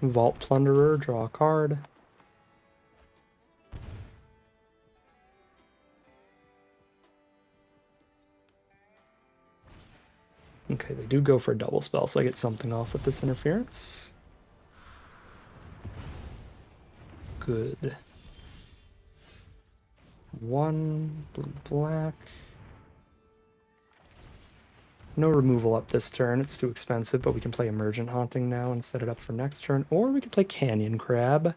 A: Vault Plunderer, draw a card. Okay, they do go for a double spell, so I get something off with this interference. Good. 1 blue black. No removal up this turn, it's too expensive, but we can play Emergent Haunting now and set it up for next turn, or we can play Canyon Crab.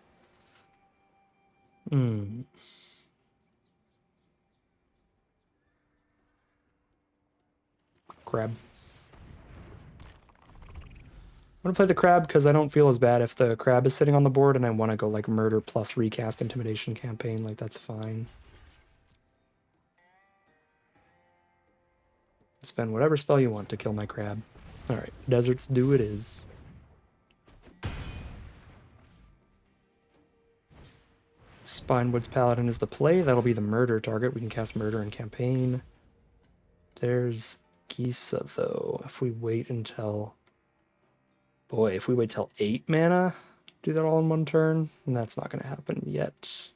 A: Crab. I'm gonna play the crab because I don't feel as bad if the crab is sitting on the board and I want to go like murder plus recast intimidation campaign, like that's fine. Spend whatever spell you want to kill my crab. Alright, Desert's Dew it is. Spinewoods Paladin is the play. That'll be the murder target. We can cast murder in campaign. There's Gisa, though. If we wait until... Boy, if we wait till 8 mana, do that all in one turn, and that's not going to happen yet.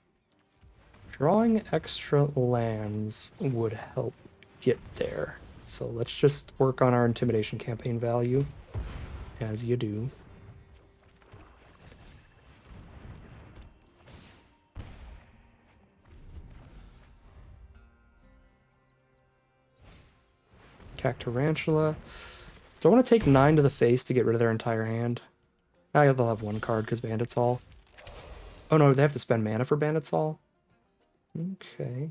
A: Drawing extra lands would help get there. So let's just work on our intimidation campaign value, as you do. Cactarantula. Do I want to take 9 to the face to get rid of their entire hand? Ah, they'll have one card because Bandit's Hall. Oh no, they have to spend mana for Bandit's Hall? Okay.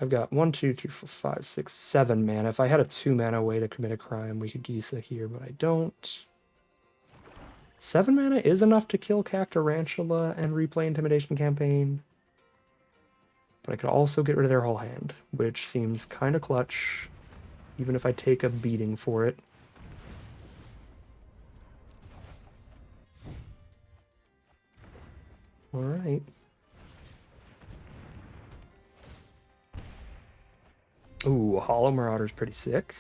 A: I've got 1, 2, 3, 4, 5, 6, 7 mana. If I had a 2 mana way to commit a crime, we could Gisa here, but I don't. 7 mana is enough to kill Cactarantula and replay Intimidation Campaign. But I could also get rid of their whole hand, which seems kind of clutch, even if I take a beating for it. Alright. Ooh, Hollow Marauder's pretty sick.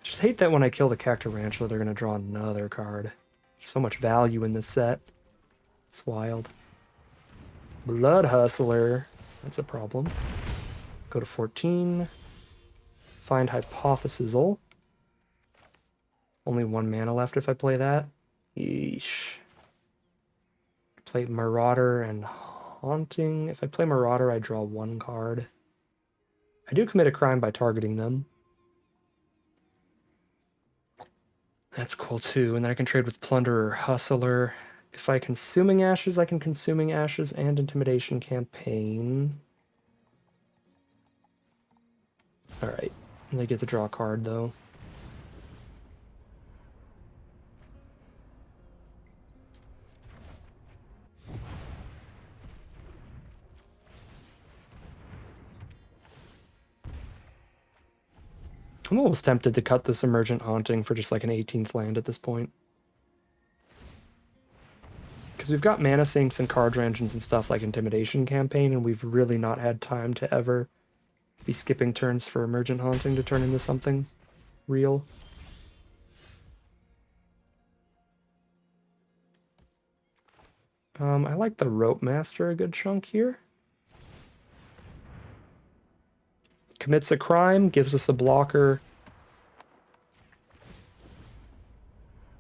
A: Just hate that when I kill the Cactarantula, they're going to draw another card. There's so much value in this set. It's wild. Blood Hustler. That's a problem. Go to 14. Find Hypothesisal. Only 1 mana left if I play that. Yeesh. Play Marauder and Haunting. If I play Marauder, I draw 1 card. I do commit a crime by targeting them. That's cool too. And then I can trade with Plunderer, Hustler. If I Consuming Ashes, I can Consuming Ashes and Intimidation Campaign. Alright. And they get to draw a card though. I'm almost tempted to cut this Emergent Haunting for just like an 18th land at this point. Because we've got mana sinks and card engines and stuff like Intimidation Campaign, and we've really not had time to ever be skipping turns for Emergent Haunting to turn into something real. I like the Rope Master a good chunk here. Commits a crime, gives us a blocker,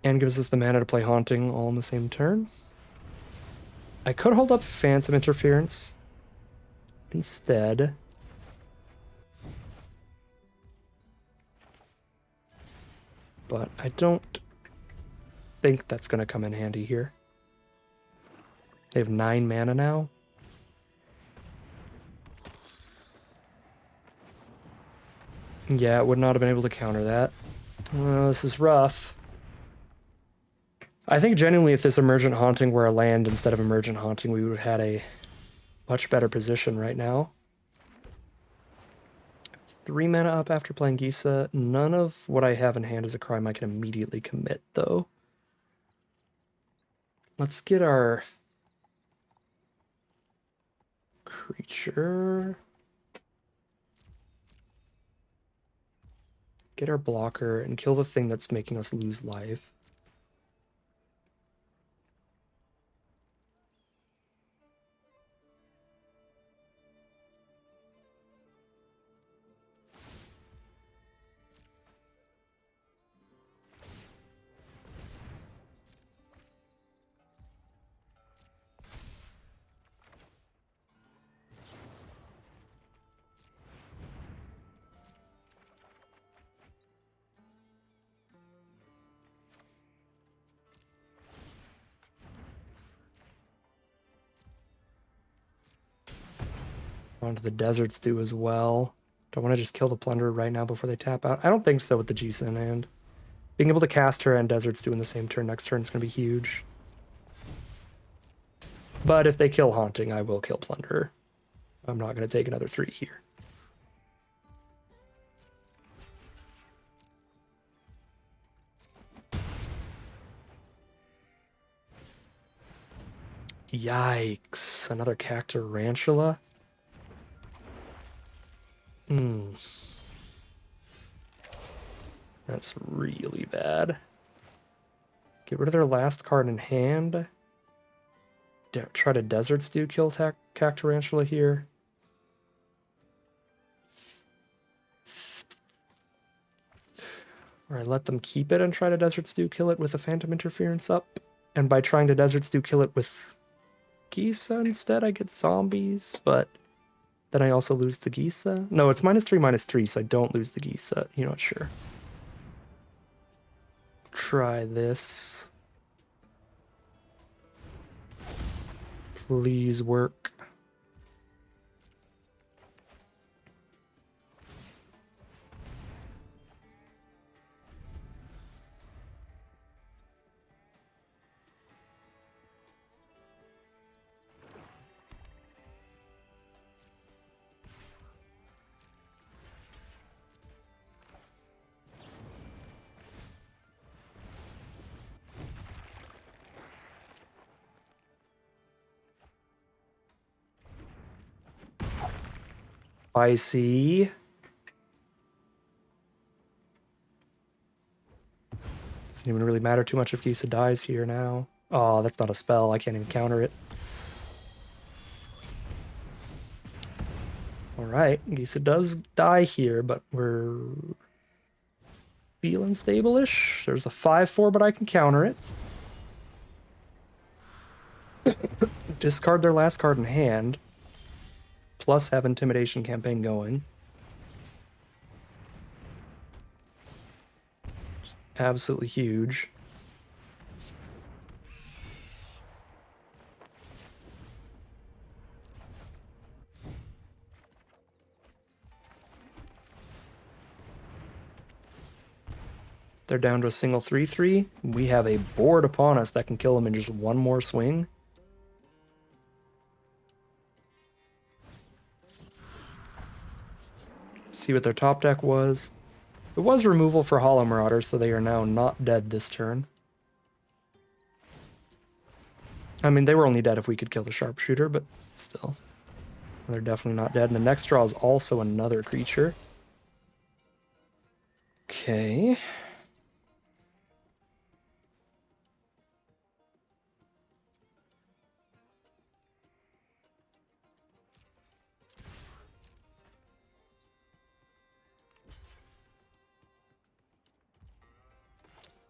A: and gives us the mana to play Haunting all in the same turn. I could hold up Phantom Interference instead. But I don't think that's going to come in handy here. They have 9 mana now. Yeah, it would not have been able to counter that. Well, this is rough. I think genuinely if this Emergent Haunting were a land instead of Emergent Haunting, we would have had a much better position right now. 3 mana up after playing Gisa. None of what I have in hand is a crime I can immediately commit, though. Let's get our creature. Get our blocker and kill the thing that's making us lose life. Onto the Desert Stew as well. Don't want to just kill the Plunderer right now before they tap out. I don't think so with the Gisa in hand. Being able to cast her and Desert Stew in the same turn next turn is going to be huge. But if they kill Haunting, I will kill Plunderer. I'm not going to take another 3 here. Yikes. Another Cactarantula? That's really bad. Get rid of their last card in hand. Try to Desert Stew kill Cactarantula here. Or I let them keep it and try to Desert Stew kill it with a Phantom Interference up. And by trying to Desert Stew kill it with Gisa instead, I get zombies, but then I also lose the Gisa. No, it's -3/-3, so I don't lose the Gisa. You're not sure. Try this. Please work. Spicy. Doesn't even really matter too much if Gisa dies here now. Oh, that's not a spell. I can't even counter it. Alright, Gisa does die here, but we're feeling stable-ish. There's a 5/4, but I can counter it. Discard their last card in hand. Plus have Intimidation campaign going. Just absolutely huge. They're down to a single 3/3. We have a board upon us that can kill them in just one more swing. See what their top deck was. It was removal for Hollow Marauder, so they are now not dead this turn. I mean, they were only dead if we could kill the Sharpshooter, but still. They're definitely not dead. And the next draw is also another creature. Okay.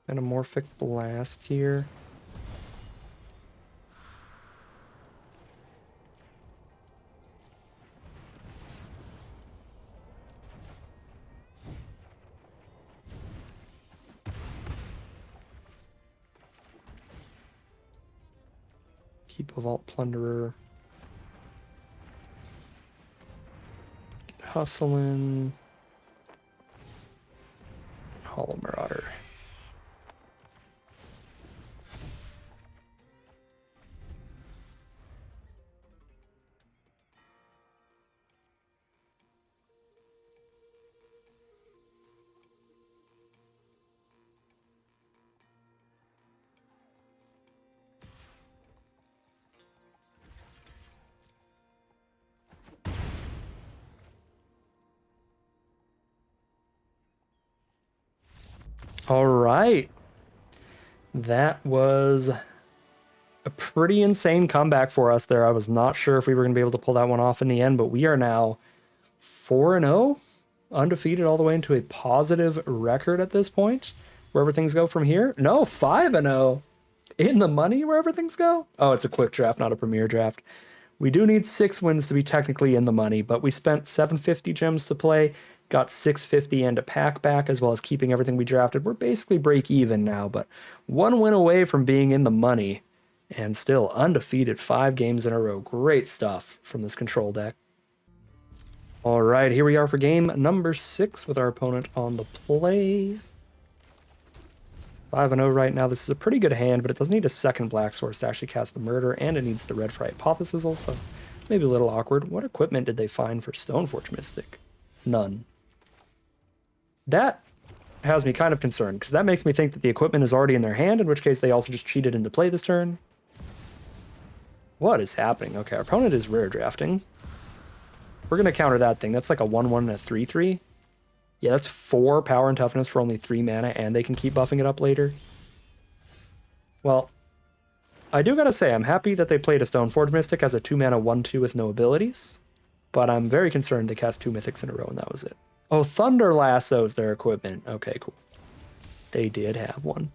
A: Metamorphic Blast here. Keep a Vault Plunderer. Hustling. Hollow Marauder. All right. That was a pretty insane comeback for us there. I was not sure if we were going to be able to pull that one off in the end, but we are now 4-0, undefeated all the way into a positive record at this point. Wherever things go from here? No, 5-0. In the money wherever things go? Oh, it's a quick draft, not a premier draft. We do need 6 wins to be technically in the money, but we spent 750 gems to play, got 650 and a pack back, as well as keeping everything we drafted. We're basically break even now, but 1 win away from being in the money, and still undefeated 5 games in a row. Great stuff from this control deck. All right, here we are for game number 6 with our opponent on the play. 5-0 right now. This is a pretty good hand, but it does need a second black source to actually cast the murder, and it needs the red for hypothesis also. Maybe a little awkward. What equipment did they find for Stoneforge Mystic? None. That has me kind of concerned, because that makes me think that the equipment is already in their hand, in which case they also just cheated into play this turn. What is happening? Okay, our opponent is rare drafting. We're going to counter that thing. That's like a 1-1 and a 3-3. Yeah, that's 4 power and toughness for only 3 mana, and they can keep buffing it up later. Well, I do gotta say, I'm happy that they played a Stoneforge Mystic as a 2 mana 1-2 with no abilities, but I'm very concerned they cast 2 mythics in a row, and that was it. Oh, Thunder Lasso is their equipment. Okay, cool. They did have one.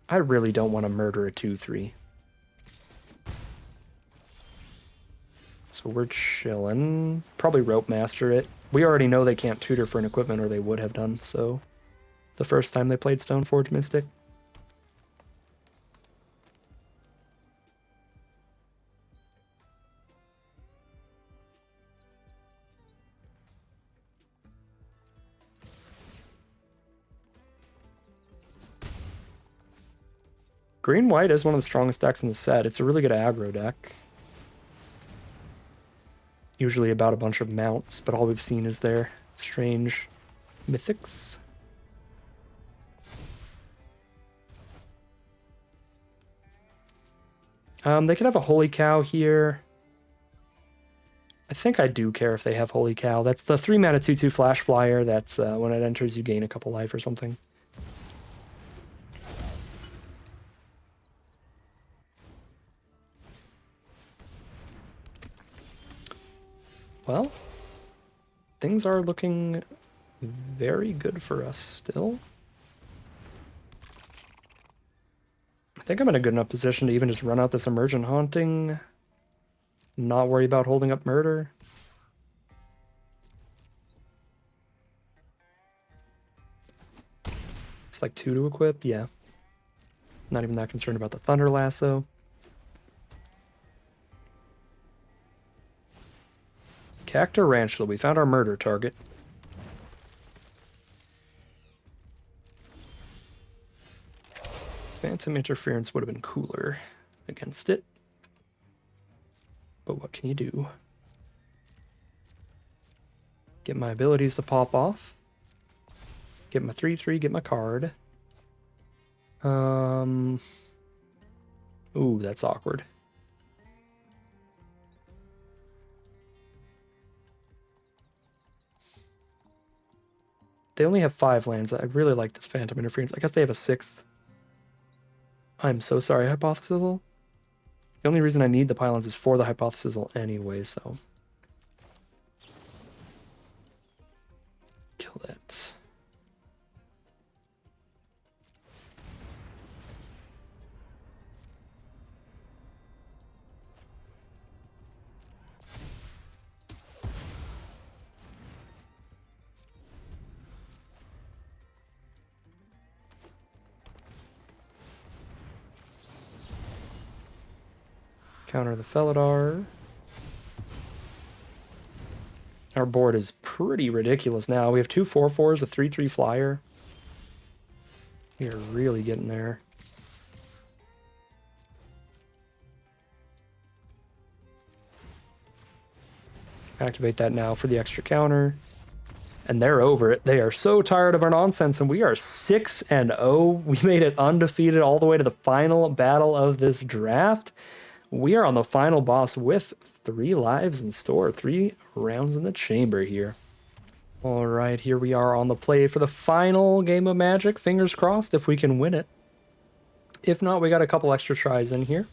A: I really don't want to murder a 2-3. So we're chilling. Probably Rope Master it. We already know they can't tutor for an equipment, or they would have done so the first time they played Stoneforge Mystic. Green-white is one of the strongest decks in the set. It's a really good aggro deck. Usually about a bunch of mounts, but all we've seen is their strange mythics. They could have a Holy Cow here. I think I do care if they have Holy Cow. That's the 3 mana 2/2 Flash Flyer. That's when it enters, you gain a couple life or something. Well, things are looking very good for us still. I think I'm in a good enough position to even just run out this Emergent Haunting, not worry about holding up murder. It's like 2 to equip, yeah. Not even that concerned about the Thunder Lasso. Cactus Ranchla, we found our murder target. Phantom Interference would have been cooler against it. But what can you do? Get my abilities to pop off. Get my 3/3, get my card. Ooh, that's awkward. They only have 5 lands. I really like this Phantom Interference. I guess they have a 6th. I'm so sorry, Hypothesizal. The only reason I need the pylons is for the Hypothesizal anyway, so... Kill that. Counter the Felidar. Our board is pretty ridiculous now. We have 2 4/4s, a 3/3 flyer. We are really getting there. Activate that now for the extra counter. And they're over it. They are so tired of our nonsense, and we are 6-0. We made it undefeated all the way to the final battle of this draft. We are on the final boss with 3 lives in store, 3 rounds in the chamber here. All right, here we are on the play for the final game of Magic. Fingers crossed if we can win it. If not, we got a couple extra tries in here.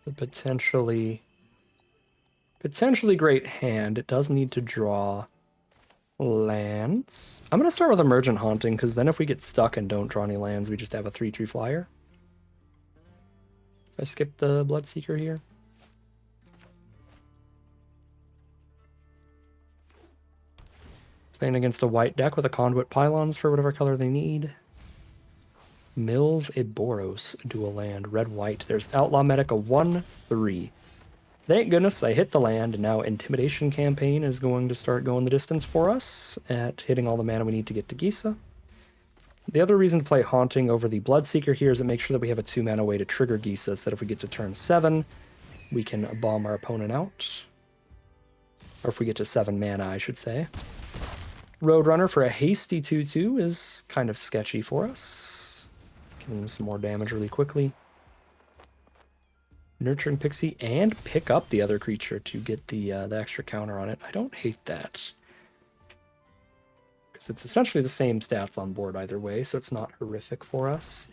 A: The potentially great hand. It does need to draw lands. I'm going to start with Emergent Haunting, because then if we get stuck and don't draw any lands, we just have a 3/3 flyer. If I skip the Bloodseeker here. Playing against a white deck with a Conduit Pylons for whatever color they need. Mills a Boros, dual land, red-white. There's Outlaw Medic, a 1/3. Thank goodness I hit the land, and now Intimidation Campaign is going to start going the distance for us at hitting all the mana we need to get to Gisa. The other reason to play Haunting over the Bloodseeker here is to make sure that we have a 2-mana way to trigger Gisa, so that if we get to turn 7, we can bomb our opponent out. Or if we get to 7 mana, I should say. Roadrunner for a hasty 2/2 is kind of sketchy for us. Giving him some more damage really quickly. Nurturing Pixie and pick up the other creature to get the extra counter on it. I don't hate that. Because it's essentially the same stats on board either way, so it's not horrific for us.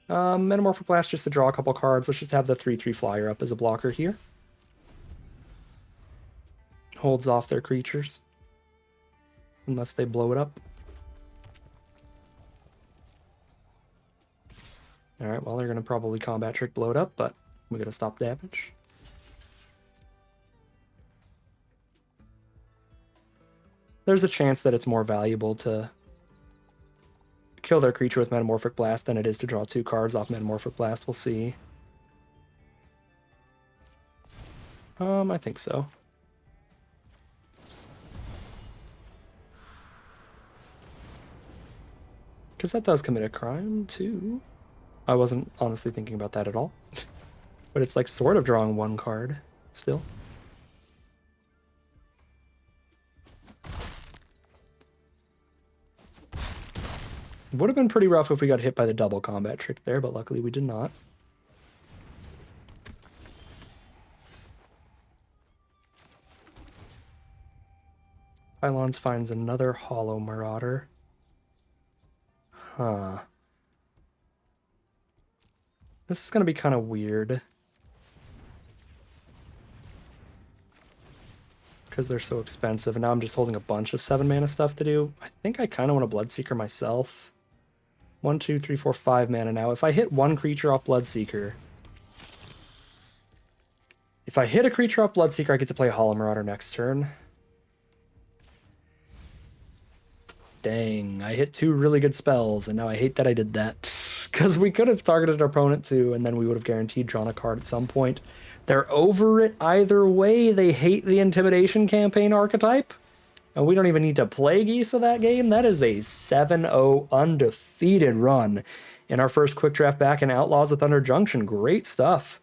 A: Metamorphic Blast just to draw a couple cards. Let's just have the 3/3 flyer up as a blocker here. Holds off their creatures. Unless they blow it up. Alright, well, they're going to probably combat trick blow it up, but we're going to stop damage. There's a chance that it's more valuable to kill their creature with Metamorphic Blast than it is to draw 2 cards off Metamorphic Blast. We'll see. I think so. Because that does commit a crime, too. I wasn't honestly thinking about that at all. But it's like sort of drawing 1 card, still. Would have been pretty rough if we got hit by the double combat trick there, but luckily we did not. Pylons finds another Hollow Marauder. Huh. This is going to be kind of weird. Because they're so expensive, and now I'm just holding a bunch of 7-mana stuff to do. I think I kind of want a Bloodseeker myself. 1, 2, 3, 4, 5 mana now. If I hit 1 creature off Bloodseeker... If I hit a creature off Bloodseeker, I get to play Hollow Marauder next turn. Dang, I hit 2 really good spells, and now I hate that I did that. Because we could have targeted our opponent too, and then we would have guaranteed drawn a card at some point. They're over it either way. They hate the Intimidation Campaign archetype. And we don't even need to play Gisa that game. That is a 7-0 undefeated run in our first quick draft back in Outlaws of Thunder Junction. Great stuff.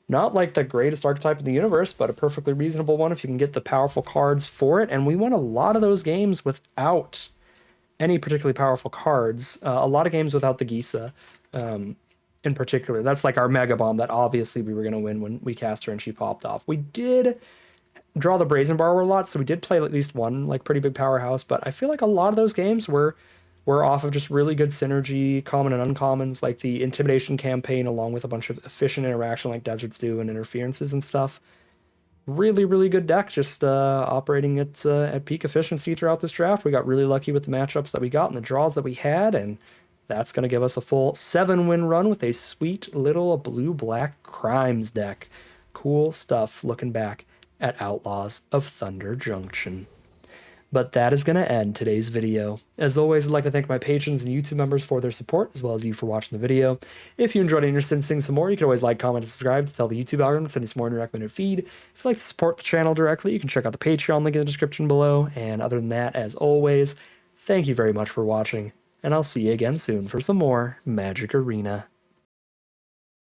A: Not like the greatest archetype in the universe, but a perfectly reasonable one if you can get the powerful cards for it. And we won a lot of those games without any particularly powerful cards. A lot of games without the Gisa in particular. That's like our Mega Bomb that obviously we were going to win when we cast her and she popped off. We did draw the Brazen Borrower a lot, so we did play at least one like pretty big powerhouse, but I feel like a lot of those games were off of just really good synergy, common and uncommons, like the Intimidation Campaign along with a bunch of efficient interaction like Deserts do and interferences and stuff. Really, really good deck, just operating at peak efficiency throughout this draft. We got really lucky with the matchups that we got and the draws that we had, and that's going to give us a full 7-win run with a sweet little blue-black Crimes deck. Cool stuff looking back at Outlaws of Thunder Junction. But that is going to end today's video. As always, I'd like to thank my patrons and YouTube members for their support, as well as you for watching the video. If you enjoyed and you're interested in seeing some more, you can always like, comment, and subscribe to tell the YouTube algorithm to send you some more in your recommended feed. If you'd like to support the channel directly, you can check out the Patreon link in the description below. And other than that, as always, thank you very much for watching, and I'll see you again soon for some more Magic Arena.